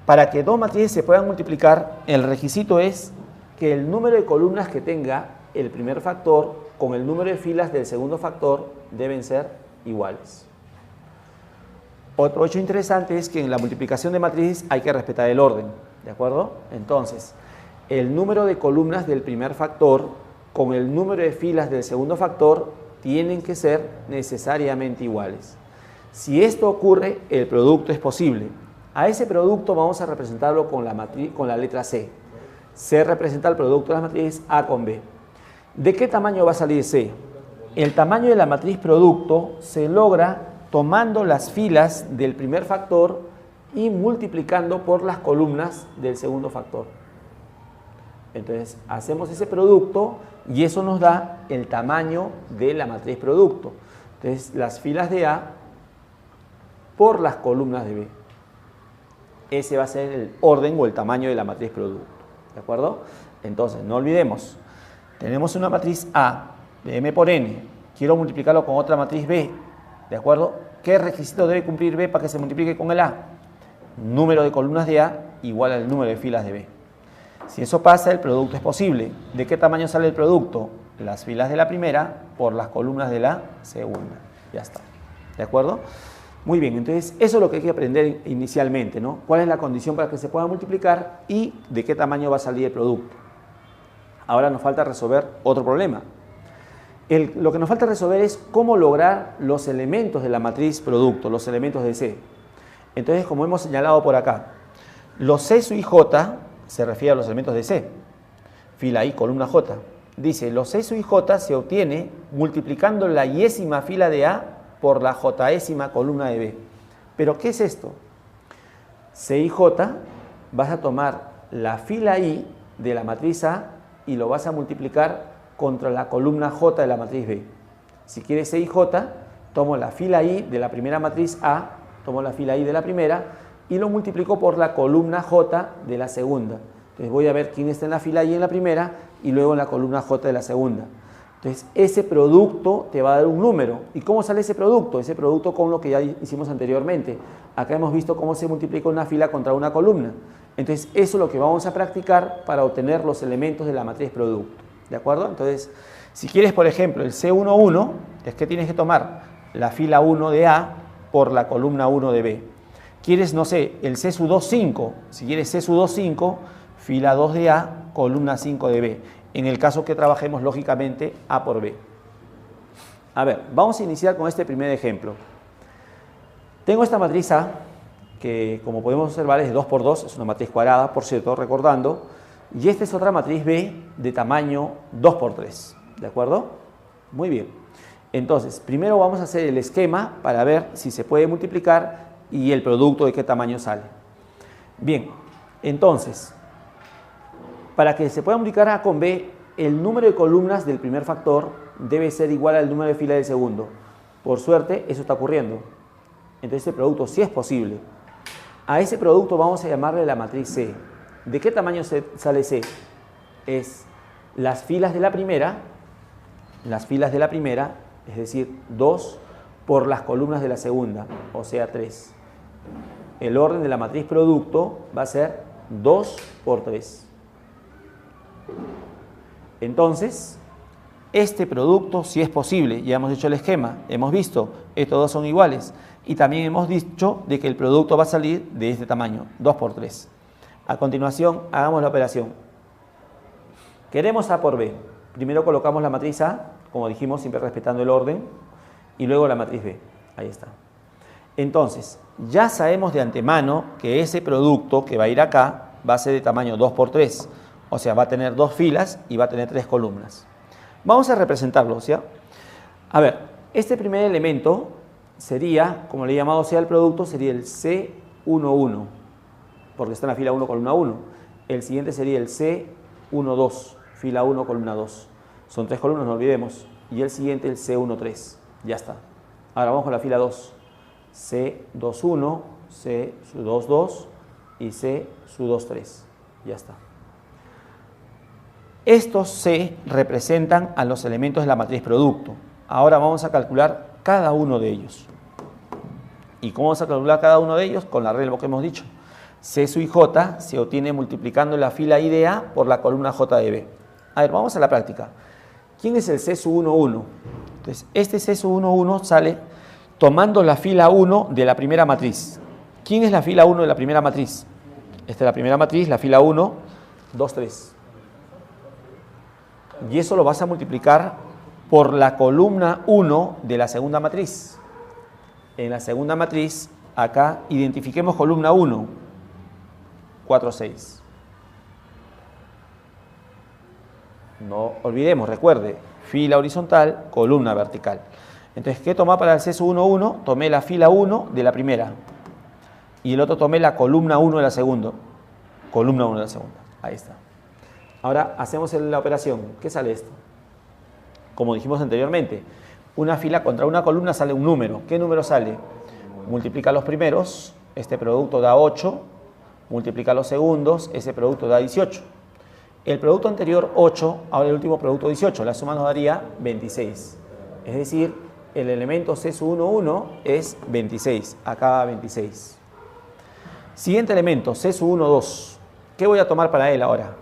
Para que dos matrices se puedan multiplicar, el requisito es que el número de columnas que tenga el primer factor con el número de filas del segundo factor deben ser iguales. Otro hecho interesante es que en la multiplicación de matrices hay que respetar el orden, ¿de acuerdo? Entonces, el número de columnas del primer factor con el número de filas del segundo factor tienen que ser necesariamente iguales. Si esto ocurre, el producto es posible. A ese producto vamos a representarlo con la letra C. C representa el producto de las matrices A con B. ¿De qué tamaño va a salir C? El tamaño de la matriz producto se logra tomando las filas del primer factor y multiplicando por las columnas del segundo factor. Entonces, hacemos ese producto y eso nos da el tamaño de la matriz producto. Entonces, las filas de A por las columnas de B. Ese va a ser el orden o el tamaño de la matriz producto. ¿De acuerdo? Entonces, no olvidemos, tenemos una matriz A de M por N. Quiero multiplicarlo con otra matriz B. ¿De acuerdo? ¿Qué requisito debe cumplir B para que se multiplique con el A? Número de columnas de A igual al número de filas de B. Si eso pasa, el producto es posible. ¿De qué tamaño sale el producto? Las filas de la primera por las columnas de la segunda. Ya está. ¿De acuerdo? Muy bien, entonces eso es lo que hay que aprender inicialmente, ¿no? ¿Cuál es la condición para que se pueda multiplicar y de qué tamaño va a salir el producto? Ahora nos falta resolver otro problema. Lo que nos falta resolver es cómo lograr los elementos de la matriz producto, los elementos de C. Entonces, como hemos señalado por acá, los C sub i J se refiere a los elementos de C, fila I, columna J. Dice, los C sub J se obtiene multiplicando la yésima fila de A por la jésima columna de B. ¿Pero qué es esto? C y J, vas a tomar la fila I de la matriz A y lo vas a multiplicar contra la columna J de la matriz B. Si quieres C y J, tomo la fila I de la primera matriz A, tomo la fila I de la primera y lo multiplico por la columna J de la segunda. Entonces voy a ver quién está en la fila I en la primera y luego en la columna J de la segunda. Entonces ese producto te va a dar un número. ¿Y cómo sale ese producto? Ese producto con lo que ya hicimos anteriormente. Acá hemos visto cómo se multiplica una fila contra una columna. Entonces eso es lo que vamos a practicar para obtener los elementos de la matriz producto. ¿De acuerdo? Entonces, si quieres, por ejemplo, el C11, es que tienes que tomar la fila 1 de A por la columna 1 de B. Quieres, no sé, el C sub 25. Si quieres C sub 25, fila 2 de A, columna 5 de B. En el caso que trabajemos, lógicamente, A por B. A ver, vamos a iniciar con este primer ejemplo. Tengo esta matriz A, que como podemos observar es de 2 por 2, es una matriz cuadrada, por cierto, recordando. Y esta es otra matriz B de tamaño 2 por 3. ¿De acuerdo? Muy bien. Entonces, primero vamos a hacer el esquema para ver si se puede multiplicar y el producto de qué tamaño sale. Bien, entonces, para que se pueda multiplicar A con B, el número de columnas del primer factor debe ser igual al número de filas del segundo. Por suerte, eso está ocurriendo. Entonces, este producto sí es posible. A ese producto vamos a llamarle la matriz C. ¿De qué tamaño sale C? Es las filas de la primera, es decir, 2 por las columnas de la segunda, o sea, 3. El orden de la matriz producto va a ser 2 por 3. Entonces, este producto sí es posible. Ya hemos hecho el esquema, hemos visto, estos dos son iguales. Y también hemos dicho de que el producto va a salir de este tamaño, 2 por 3. A continuación, hagamos la operación. Queremos A por B. Primero colocamos la matriz A, como dijimos, siempre respetando el orden, y luego la matriz B. Ahí está. Entonces, ya sabemos de antemano que ese producto que va a ir acá va a ser de tamaño 2 por 3. O sea, va a tener 2 filas y va a tener 3 columnas. Vamos a representarlo, ¿sí? A ver, este primer elemento sería, como le he llamado sea el producto, sería el C11, porque está en la fila 1, columna 1. El siguiente sería el C12, fila 1, columna 2. Son 3 columnas, no olvidemos. Y el siguiente el C13. Ya está. Ahora vamos con la fila 2. C21, C22 y C23. Ya está. Estos C representan a los elementos de la matriz producto. Ahora vamos a calcular cada uno de ellos. ¿Y cómo vamos a calcular cada uno de ellos? Con la regla que hemos dicho. C sub J se obtiene multiplicando la fila I de A por la columna J de B. A ver, vamos a la práctica. ¿Quién es el C sub 11? Entonces, este C sub 11 sale tomando la fila 1 de la primera matriz. ¿Quién es la fila 1 de la primera matriz? Esta es la primera matriz, la fila 1, 2, 3. Y eso lo vas a multiplicar por la columna 1 de la segunda matriz. En la segunda matriz, acá, identifiquemos columna 1, 4, 6. No olvidemos, recuerde, fila horizontal, columna vertical. Entonces, ¿qué tomé para el C11? Tomé la fila 1 de la primera. Y el otro tomé la columna 1 de la segunda. Columna 1 de la segunda. Ahí está. Ahora hacemos la operación. ¿Qué sale esto? Como dijimos anteriormente, una fila contra una columna sale un número. ¿Qué número sale? Multiplica los primeros, este producto da 8. Multiplica los segundos, ese producto da 18. El producto anterior 8, ahora el último producto 18. La suma nos daría 26. Es decir, el elemento C sub 11 es 26. Acá va 26. Siguiente elemento, C sub 12. ¿Qué voy a tomar para él ahora?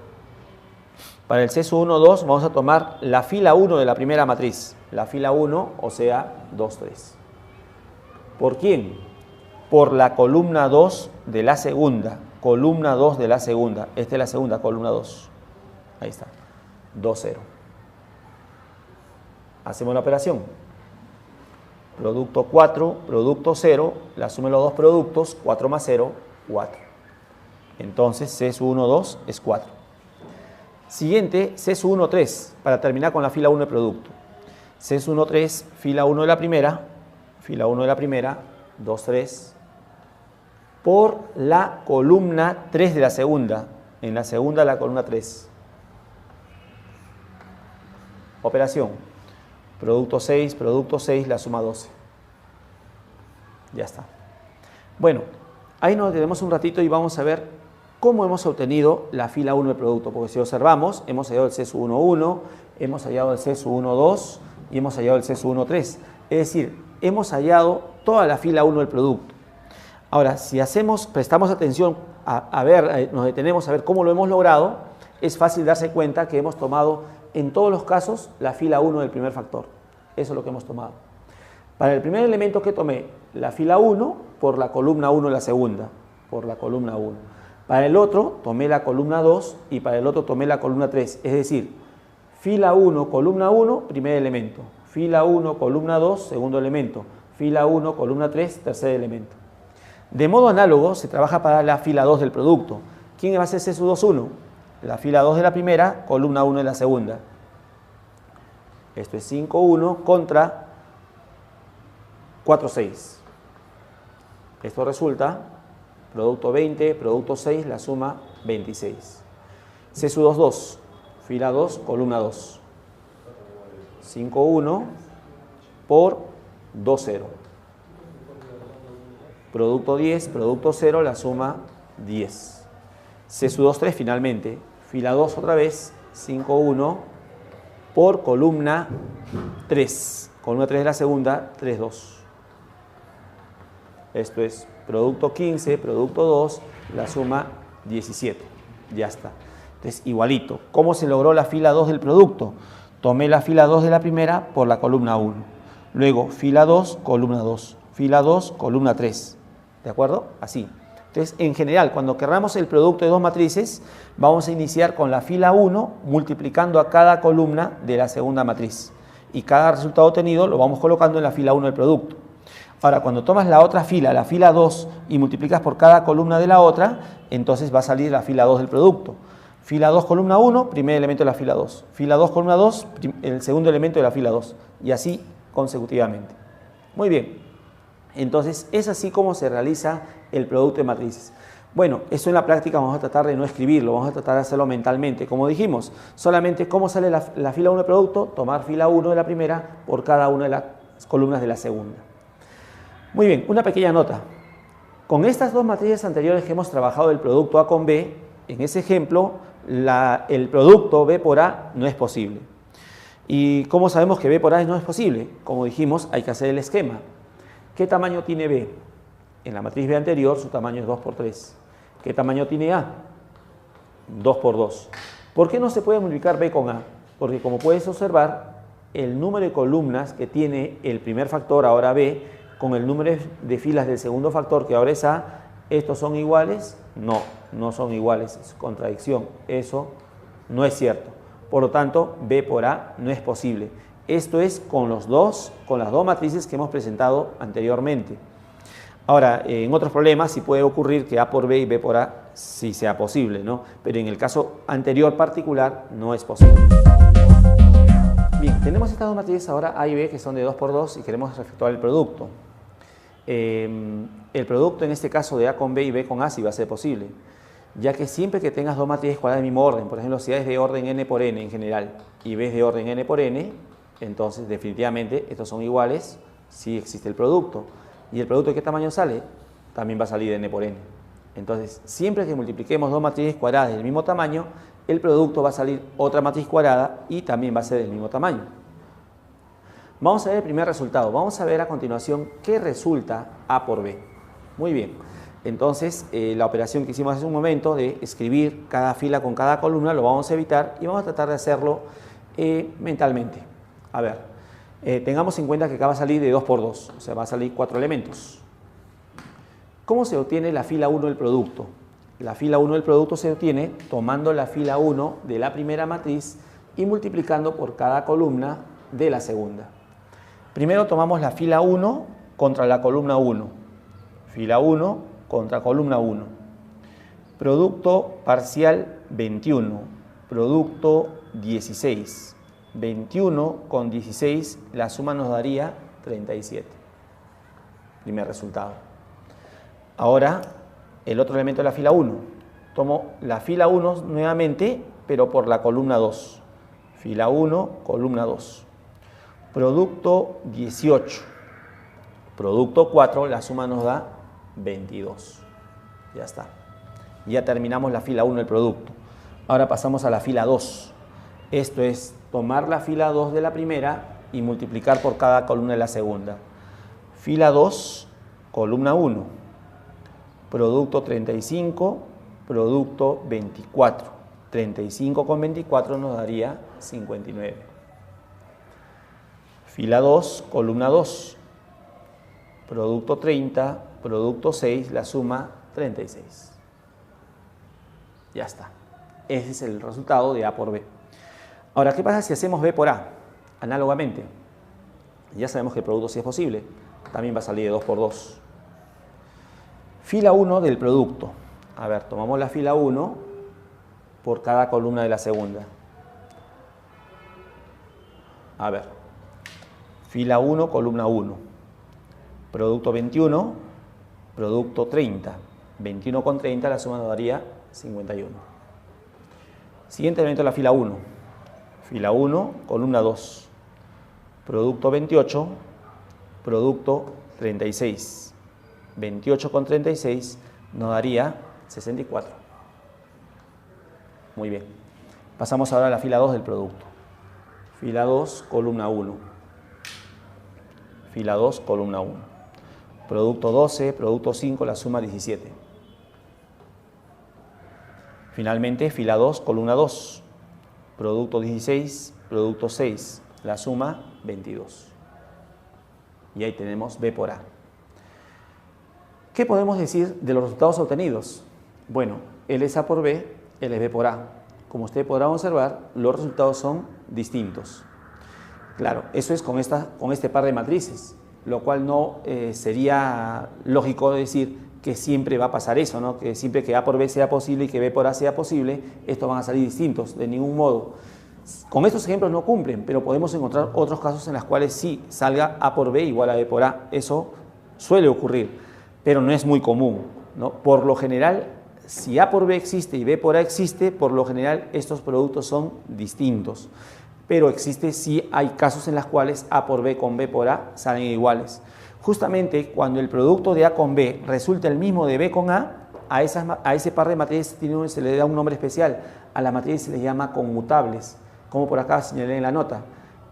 Para el C sub 12 vamos a tomar la fila 1 de la primera matriz. La fila 1, o sea, 2, 3. ¿Por quién? Por la columna 2 de la segunda. Columna 2 de la segunda. Esta es la segunda, columna 2. Ahí está. 2, 0. Hacemos la operación. Producto 4, producto 0. La suma de los dos productos, 4 más 0, 4. Entonces, C sub 12 es 4. Siguiente, CESU 1-3, para terminar con la fila 1 de producto. CESU 1-3, fila 1 de la primera, 2, 3, por la columna 3 de la segunda. En la segunda, la columna 3. Operación. Producto 6, la suma 12. Ya está. Bueno, ahí nos detenemos un ratito y vamos a ver cómo hemos obtenido la fila 1 del producto. Porque si observamos, hemos hallado el CESU 1-1, hemos hallado el CESU 1-2 y hemos hallado el CESU 1-3. Es decir, hemos hallado toda la fila 1 del producto. Ahora, si prestamos atención nos detenemos a ver cómo lo hemos logrado, es fácil darse cuenta que hemos tomado en todos los casos la fila 1 del primer factor. Eso es lo que hemos tomado. Para el primer elemento que tomé, la fila 1 por la columna 1 de la segunda, por la columna 1. Para el otro tomé la columna 2 y para el otro tomé la columna 3. Es decir, fila 1, columna 1, primer elemento. Fila 1, columna 2, segundo elemento. Fila 1, columna 3, tercer elemento. De modo análogo se trabaja para la fila 2 del producto. ¿Quién va a ser CESU 2-1? La fila 2 de la primera, columna 1 de la segunda. Esto es 5-1 contra 4-6. Esto resulta producto 20, producto 6, la suma 26. CESU 2-2, fila 2, columna 2. 5-1 por 2-0. Producto 10, producto 0, la suma 10. CESU 2-3 finalmente, fila 2 otra vez, 5-1 por columna 3. Columna 3 de la segunda, 3-2. Esto es producto 15, producto 2, la suma 17. Ya está. Entonces, igualito. ¿Cómo se logró la fila 2 del producto? Tomé la fila 2 de la primera por la columna 1. Luego, fila 2, columna 2. Fila 2, columna 3. ¿De acuerdo? Así. Entonces, en general, cuando querramos el producto de dos matrices, vamos a iniciar con la fila 1 multiplicando a cada columna de la segunda matriz. Y cada resultado obtenido lo vamos colocando en la fila 1 del producto. Ahora, cuando tomas la otra fila, la fila 2, y multiplicas por cada columna de la otra, entonces va a salir la fila 2 del producto. Fila 2, columna 1, primer elemento de la fila 2. Fila 2, columna 2, el segundo elemento de la fila 2. Y así consecutivamente. Muy bien. Entonces, es así como se realiza el producto de matrices. Bueno, eso en la práctica vamos a tratar de no escribirlo, vamos a tratar de hacerlo mentalmente. Como dijimos, solamente cómo sale la fila 1 del producto, tomar fila 1 de la primera por cada una de las columnas de la segunda. Muy bien, una pequeña nota. Con estas dos matrices anteriores que hemos trabajado del producto A con B, en ese ejemplo, el producto B por A no es posible. ¿Y cómo sabemos que B por A no es posible? Como dijimos, hay que hacer el esquema. ¿Qué tamaño tiene B? En la matriz B anterior su tamaño es 2 por 3. ¿Qué tamaño tiene A? 2 por 2. ¿Por qué no se puede multiplicar B con A? Porque como puedes observar, el número de columnas que tiene el primer factor, ahora B, con el número de filas del segundo factor, que ahora es A, ¿estos son iguales? No, no son iguales, es contradicción. Eso no es cierto. Por lo tanto, B por A no es posible. Esto es con las dos matrices que hemos presentado anteriormente. Ahora, en otros problemas sí puede ocurrir que A por B y B por A sí sea posible, ¿no? Pero en el caso anterior particular no es posible. Bien, tenemos estas dos matrices ahora A y B que son de 2 por 2 y queremos efectuar el producto. El producto en este caso de A con B y B con A sí va a ser posible, ya que siempre que tengas dos matrices cuadradas del mismo orden, por ejemplo, si A es de orden n por n en general y B es de orden n por n, entonces definitivamente estos son iguales si existe el producto. ¿Y el producto de qué tamaño sale? También va a salir de n por n. Entonces, siempre que multipliquemos dos matrices cuadradas del mismo tamaño, el producto va a salir otra matriz cuadrada y también va a ser del mismo tamaño. Vamos a ver el primer resultado. Vamos a ver a continuación qué resulta A por B. Muy bien. Entonces, la operación que hicimos hace un momento de escribir cada fila con cada columna lo vamos a evitar y vamos a tratar de hacerlo mentalmente. A ver, tengamos en cuenta que acá va a salir de 2 por 2, o sea, va a salir 4 elementos. ¿Cómo se obtiene la fila 1 del producto? La fila 1 del producto se obtiene tomando la fila 1 de la primera matriz y multiplicando por cada columna de la segunda. Primero tomamos la fila 1 contra la columna 1. Fila 1 contra columna 1. Producto parcial 21. producto 16. 21 con 16, la suma nos daría 37. Primer resultado. Ahora, el otro elemento de la fila 1. Tomo la fila 1 nuevamente, pero por la columna 2. Fila 1, columna 2. Producto 18. Producto 4, la suma nos da 22. Ya está. Ya terminamos la fila 1 del producto. Ahora pasamos a la fila 2. Esto es tomar la fila 2 de la primera y multiplicar por cada columna de la segunda. Fila 2, columna 1. Producto 35, producto 24. 35 con 24 nos daría 59. Fila 2, columna 2. Producto 30, producto 6, la suma 36. Ya está. Ese es el resultado de A por B. Ahora, ¿qué pasa si hacemos B por A? Análogamente, ya sabemos que el producto sí es posible. También va a salir de 2 por 2. Fila 1 del producto. A ver, tomamos la fila 1 por cada columna de la segunda. A ver, fila 1, columna 1. Producto 21, producto 30. 21 con 30, la suma nos daría 51. Siguiente elemento de la fila 1. Fila 1, columna 2. Producto 28, producto 36. 28 con 36 nos daría 64. Muy bien. Pasamos ahora a la fila 2 del producto. Fila 2, columna 1. Fila 2, columna 1. Producto 12, producto 5, la suma 17. Finalmente, fila 2, columna 2. Producto 16, producto 6, la suma 22. Y ahí tenemos B por A. ¿Qué podemos decir de los resultados obtenidos? Bueno, L es A por B, L es B por A. Como ustedes podrán observar, los resultados son distintos. Claro, eso es con este par de matrices, lo cual no sería lógico decir que siempre va a pasar eso, ¿no? Que siempre que A por B sea posible y que B por A sea posible, estos van a salir distintos, de ningún modo. Con estos ejemplos no cumplen, pero podemos encontrar otros casos en los cuales sí salga A por B igual a B por A. Eso suele ocurrir, pero no es muy común, ¿no? Por lo general, si A por B existe y B por A existe, por lo general estos productos son distintos. Pero sí hay casos en los cuales A por B con B por A salen iguales. Justamente cuando el producto de A con B resulta el mismo de B con A ese par de matrices se le da un nombre especial. A la matriz se les llama conmutables, como por acá señalé en la nota.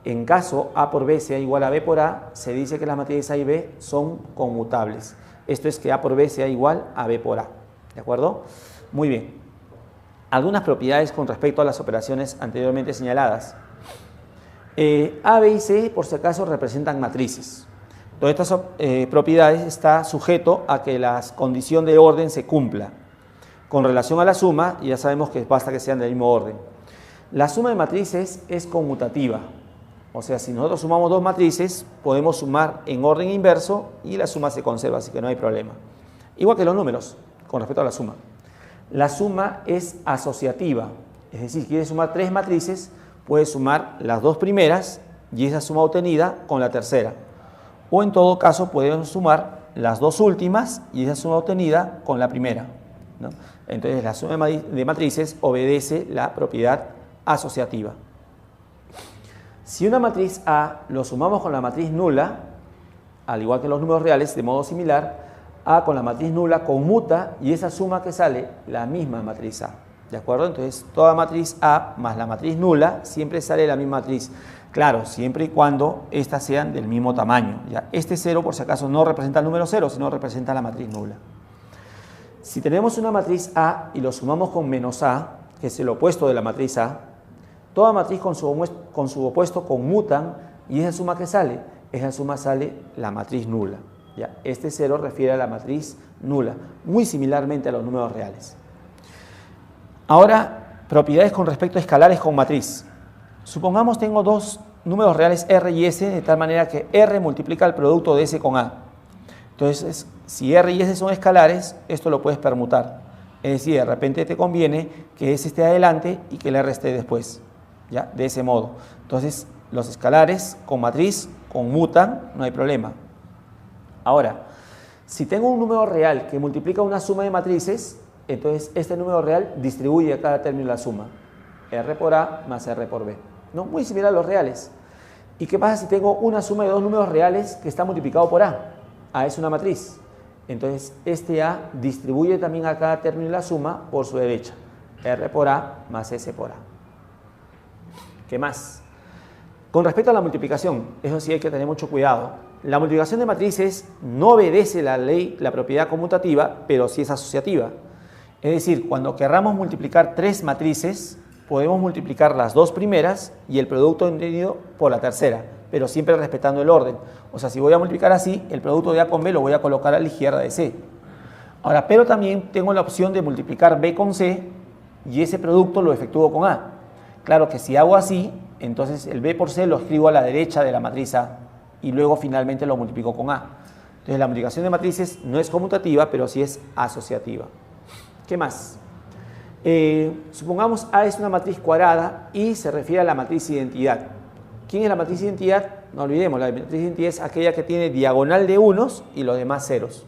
En caso A por B sea igual a B por A, se dice que las matrices A y B son conmutables. Esto es que A por B sea igual a B por A. ¿De acuerdo? Muy bien. Algunas propiedades con respecto a las operaciones anteriormente señaladas. A, B y C, por si acaso, representan matrices. Todas estas propiedades está sujeto a que la condición de orden se cumpla. Con relación a la suma, ya sabemos que basta que sean del mismo orden. La suma de matrices es conmutativa. O sea, si nosotros sumamos dos matrices, podemos sumar en orden inverso y la suma se conserva, así que no hay problema. Igual que los números, con respecto a la suma. La suma es asociativa. Es decir, si quieres sumar tres matrices, puedes sumar las dos primeras y esa suma obtenida con la tercera. O en todo caso, podemos sumar las dos últimas y esa suma obtenida con la primera, ¿no? Entonces, la suma de matrices obedece la propiedad asociativa. Si una matriz A lo sumamos con la matriz nula, al igual que los números reales, de modo similar, A con la matriz nula conmuta y esa suma que sale, la misma matriz A. ¿De acuerdo? Entonces, toda matriz A más la matriz nula siempre sale la misma matriz. Claro, siempre y cuando estas sean del mismo tamaño. ¿Ya? Este 0, por si acaso, no representa el número 0, sino representa la matriz nula. Si tenemos una matriz A y lo sumamos con menos A, que es el opuesto de la matriz A, toda matriz con su opuesto conmutan y esa suma que sale, esa suma sale la matriz nula. ¿Ya? Este 0 refiere a la matriz nula, muy similarmente a los números reales. Ahora, propiedades con respecto a escalares con matriz. Supongamos tengo dos números reales R y S, de tal manera que R multiplica el producto de S con A. Entonces, si R y S son escalares, esto lo puedes permutar. Es decir, de repente te conviene que S esté adelante y que el R esté después, ¿ya? De ese modo. Entonces, los escalares con matriz conmutan, no hay problema. Ahora, si tengo un número real que multiplica una suma de matrices, entonces este número real distribuye a cada término la suma. R por A más R por B, ¿no? Muy similar a los reales. ¿Y qué pasa si tengo una suma de dos números reales que está multiplicado por A? A es una matriz. Entonces, este A distribuye también a cada término la suma por su derecha. R por A más S por A. ¿Qué más? Con respecto a la multiplicación, eso sí hay que tener mucho cuidado. La multiplicación de matrices no obedece la ley, la propiedad conmutativa, pero sí es asociativa. Es decir, cuando querramos multiplicar tres matrices, podemos multiplicar las dos primeras y el producto obtenido por la tercera, pero siempre respetando el orden. O sea, si voy a multiplicar así, el producto de A con B lo voy a colocar a la izquierda de C. Ahora, pero también tengo la opción de multiplicar B con C y ese producto lo efectúo con A. Claro que si hago así, entonces el B por C lo escribo a la derecha de la matriz A y luego finalmente lo multiplico con A. Entonces la multiplicación de matrices no es conmutativa, pero sí es asociativa. ¿Qué más? Supongamos A es una matriz cuadrada y se refiere a la matriz identidad. ¿Quién es la matriz identidad? No olvidemos, la matriz identidad es aquella que tiene diagonal de unos y los demás ceros.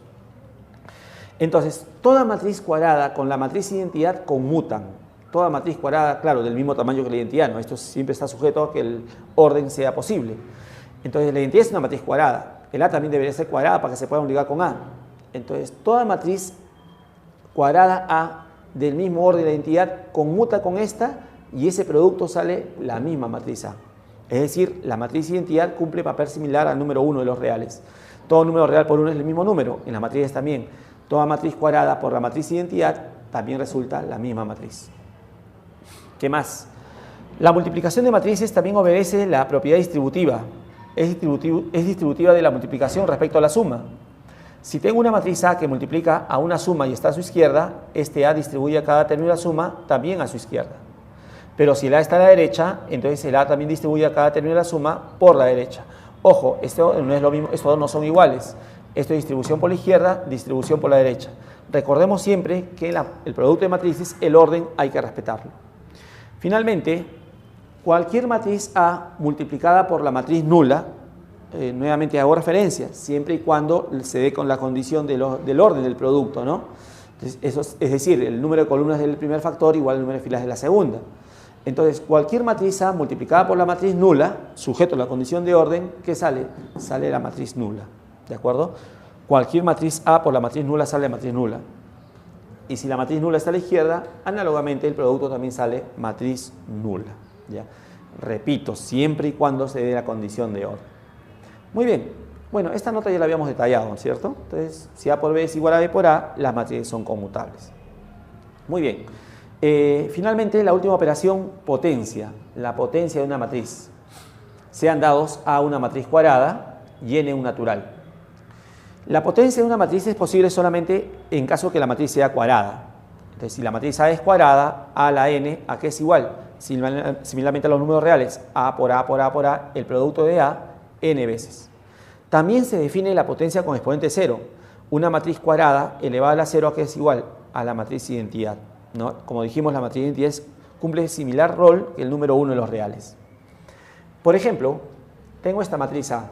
Entonces, toda matriz cuadrada con la matriz identidad conmutan. Toda matriz cuadrada, claro, del mismo tamaño que la identidad, ¿no? Esto siempre está sujeto a que el orden sea posible. Entonces, la identidad es una matriz cuadrada. El A también debería ser cuadrada para que se pueda unir con A. Entonces, toda matriz cuadrada A del mismo orden de la identidad conmuta con esta y ese producto sale la misma matriz A. Es decir, la matriz identidad cumple papel similar al número 1 de los reales. Todo número real por 1 es el mismo número, en las matrices también. Toda matriz cuadrada por la matriz identidad también resulta la misma matriz. ¿Qué más? La multiplicación de matrices también obedece la propiedad distributiva. Es distributiva de la multiplicación respecto a la suma. Si tengo una matriz A que multiplica a una suma y está a su izquierda, este A distribuye a cada término de la suma también a su izquierda. Pero si el A está a la derecha, entonces el A también distribuye a cada término de la suma por la derecha. Ojo, esto no es lo mismo, estos dos no son iguales. Esto es distribución por la izquierda, distribución por la derecha. Recordemos siempre que el producto de matrices, el orden hay que respetarlo. Finalmente, cualquier matriz A multiplicada por la matriz nula, nuevamente hago referencia, siempre y cuando se dé con la condición del orden del producto, ¿no? Entonces, es decir, el número de columnas del primer factor igual al número de filas de la segunda. Entonces, cualquier matriz A multiplicada por la matriz nula, sujeto a la condición de orden, ¿qué sale? Sale la matriz nula, ¿de acuerdo? Cualquier matriz A por la matriz nula sale matriz nula. Y si la matriz nula está a la izquierda, análogamente el producto también sale matriz nula, ¿ya? Repito, siempre y cuando se dé la condición de orden. Muy bien, bueno, esta nota ya la habíamos detallado, ¿cierto? Entonces, si A por B es igual a B por A, las matrices son conmutables. Muy bien. Finalmente, la última operación, potencia. La potencia de una matriz. Sean dados A una matriz cuadrada y N un natural. La potencia de una matriz es posible solamente en caso que la matriz sea cuadrada. Entonces, si la matriz A es cuadrada, A a la N, ¿a qué es igual? Similarmente a los números reales, A por A por A por A, el producto de A, N veces. También se define la potencia con exponente 0. Una matriz cuadrada elevada a la 0, ¿a qué es igual? A la matriz identidad, ¿no? Como dijimos, la matriz identidad cumple similar rol que el número 1 de los reales. Por ejemplo, tengo esta matriz A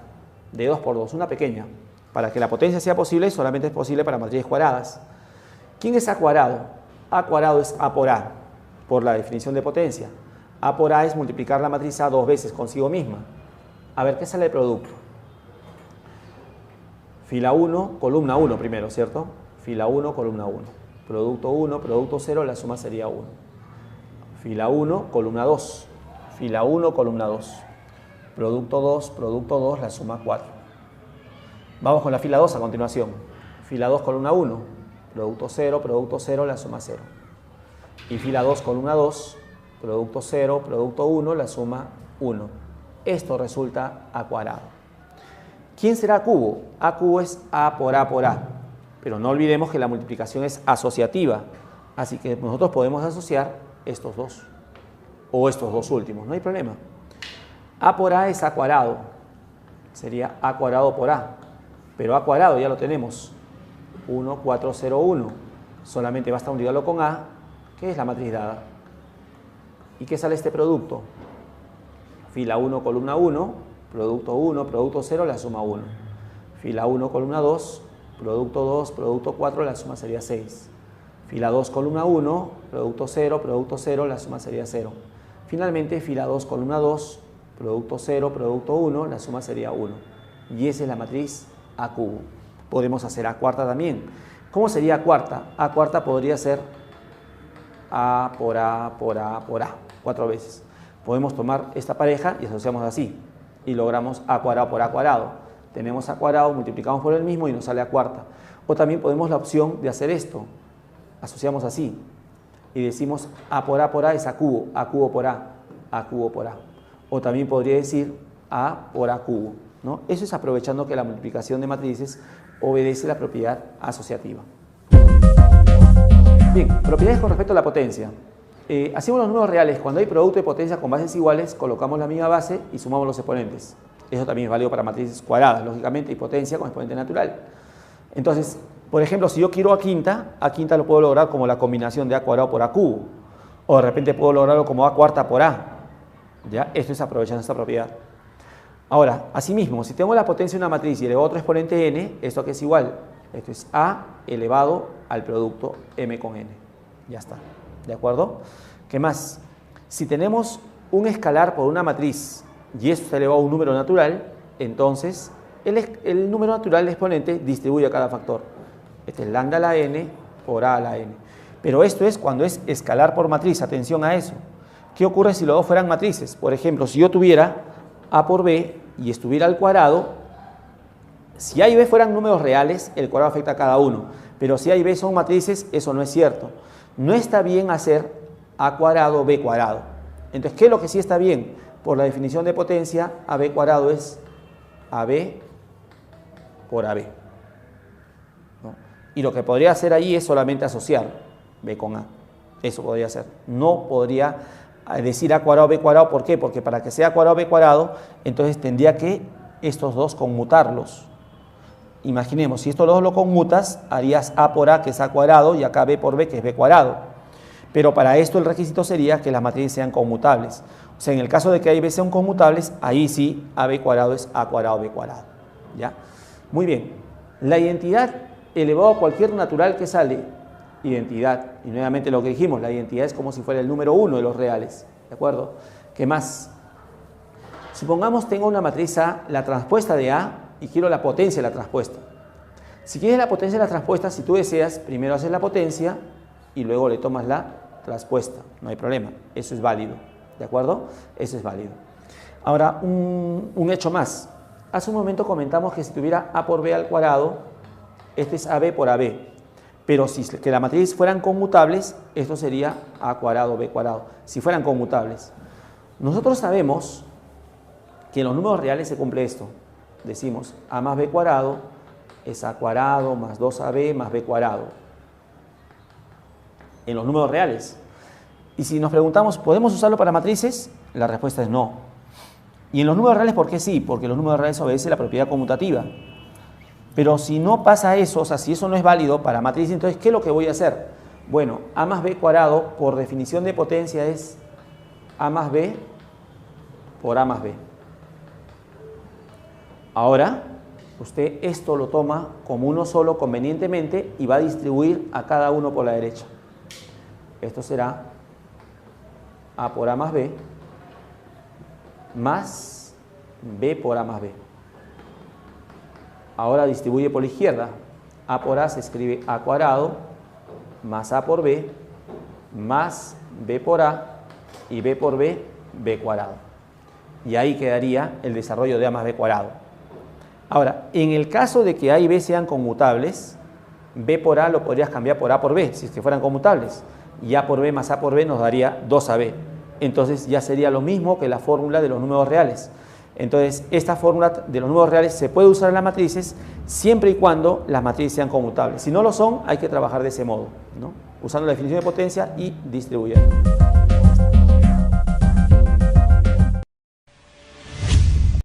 de 2 por 2, una pequeña. Para que la potencia sea posible, solamente es posible para matrices cuadradas. ¿Quién es A cuadrado? A cuadrado es A por A, por la definición de potencia. A por A es multiplicar la matriz A dos veces consigo misma. A ver, ¿qué sale de producto? Fila 1, columna 1 primero, ¿cierto? Fila 1, columna 1. Producto 1, producto 0, la suma sería 1. Fila 1, columna 2. Fila 1, columna 2. Producto 2, la suma 4. Vamos con la fila 2 a continuación. Fila 2, columna 1. Producto 0, la suma 0. Y fila 2, columna 2. Producto 0, producto 1, la suma 1. Esto resulta A cuadrado. ¿Quién será A cubo? A cubo es A por A por A. Pero no olvidemos que la multiplicación es asociativa. Así que nosotros podemos asociar estos dos. O estos dos últimos, no hay problema. A por A es A cuadrado. Sería A cuadrado por A. Pero A cuadrado ya lo tenemos. 1, 4, 0, 1. solamente basta unirlo con A, que es la matriz dada. ¿Y qué sale este producto? Fila 1, columna 1, producto 0, la suma 1. Fila 1, columna 2, producto 4, la suma sería 6. Fila 2, columna 1, producto 0, la suma sería 0. Finalmente, fila 2, columna 2, producto 0, producto 1, la suma sería 1. Y esa es la matriz A cubo. Podemos hacer A cuarta también. ¿Cómo sería A cuarta? A cuarta podría ser A por A por A por A, 4 veces. Podemos tomar esta pareja y asociamos así. Y logramos A cuadrado por A cuadrado. Tenemos A cuadrado, multiplicamos por el mismo y nos sale A cuarta. O también podemos la opción de hacer esto. Asociamos así. Y decimos A por A es A cubo por A cubo por A. O también podría decir A por A cubo, ¿no? Eso es aprovechando que la multiplicación de matrices obedece la propiedad asociativa. Bien, propiedades con respecto a la potencia. Hacemos los números reales. Cuando hay producto de potencia con bases iguales, colocamos la misma base y sumamos los exponentes. Eso también es válido para matrices cuadradas, lógicamente, y potencia con exponente natural. Entonces, por ejemplo, si yo quiero A quinta lo puedo lograr como la combinación de A cuadrado por A cubo. O de repente puedo lograrlo como A cuarta por A. ¿Ya? Esto es aprovechando esta propiedad. Ahora, asimismo, si tengo la potencia de una matriz y elevado a otro exponente n, ¿esto qué es igual? Esto es A elevado al producto m con n. Ya está. ¿De acuerdo? ¿Qué más? Si tenemos un escalar por una matriz y esto está elevado a un número natural, entonces el número natural del exponente distribuye a cada factor. Este es lambda a la n por a la n. Pero esto es cuando es escalar por matriz. Atención a eso. ¿Qué ocurre si los dos fueran matrices? Por ejemplo, si yo tuviera a por b y estuviera al cuadrado, si a y b fueran números reales, el cuadrado afecta a cada uno. Pero si a y b son matrices, eso no es cierto. No está bien hacer a cuadrado, b cuadrado. Entonces, ¿qué es lo que sí está bien? Por la definición de potencia, ab cuadrado es ab por ab. ¿No? Y lo que podría hacer ahí es solamente asociar b con a. Eso podría ser. No podría decir a cuadrado, b cuadrado. ¿Por qué? Porque para que sea a cuadrado, b cuadrado, entonces tendría que estos dos conmutarlos. Imaginemos, si estos dos lo conmutas, harías a por a, que es a cuadrado, y acá b por b, que es b cuadrado. Pero para esto el requisito sería que las matrices sean conmutables. O sea, en el caso de que a y b sean conmutables, ahí sí ab cuadrado es a cuadrado, b cuadrado. ¿Ya? Muy bien. La identidad elevado a cualquier natural que sale, identidad. Y nuevamente lo que dijimos, la identidad es como si fuera el número 1 de los reales. ¿De acuerdo? ¿Qué más? Supongamos tengo una matriz A, la transpuesta de A, y quiero la potencia de la transpuesta. Si quieres la potencia de la transpuesta, si tú deseas, primero haces la potencia y luego le tomas la transpuesta. No hay problema, eso es válido. ¿De acuerdo? Eso es válido. Ahora, un hecho más. Hace un momento comentamos que si tuviera a por b al cuadrado, este es ab por ab. Pero si que la matriz fueran conmutables, esto sería a cuadrado, b cuadrado. Si fueran conmutables. Nosotros sabemos que en los números reales se cumple esto. Decimos a más b cuadrado es a cuadrado más 2ab más b cuadrado. En los números reales. Y si nos preguntamos, ¿podemos usarlo para matrices? La respuesta es no. Y en los números reales, ¿por qué sí? Porque los números reales obedecen la propiedad conmutativa. Pero si no pasa eso, o sea, si eso no es válido para matrices, entonces, ¿qué es lo que voy a hacer? Bueno, a más b cuadrado, por definición de potencia, es a más b por a más b. Ahora, usted esto lo toma como uno solo convenientemente y va a distribuir a cada uno por la derecha. Esto será a por a más b más b por a más b. Ahora distribuye por la izquierda. A por a se escribe a cuadrado más a por b más b por a y b por b, b cuadrado. Y ahí quedaría el desarrollo de a más b cuadrado. Ahora, en el caso de que a y b sean conmutables, b por a lo podrías cambiar por a por b, si es que fueran conmutables. Y a por b más a por b nos daría 2ab. Entonces ya sería lo mismo que la fórmula de los números reales. Entonces, esta fórmula de los números reales se puede usar en las matrices siempre y cuando las matrices sean conmutables. Si no lo son, hay que trabajar de ese modo, ¿no? Usando la definición de potencia y distribuyendo.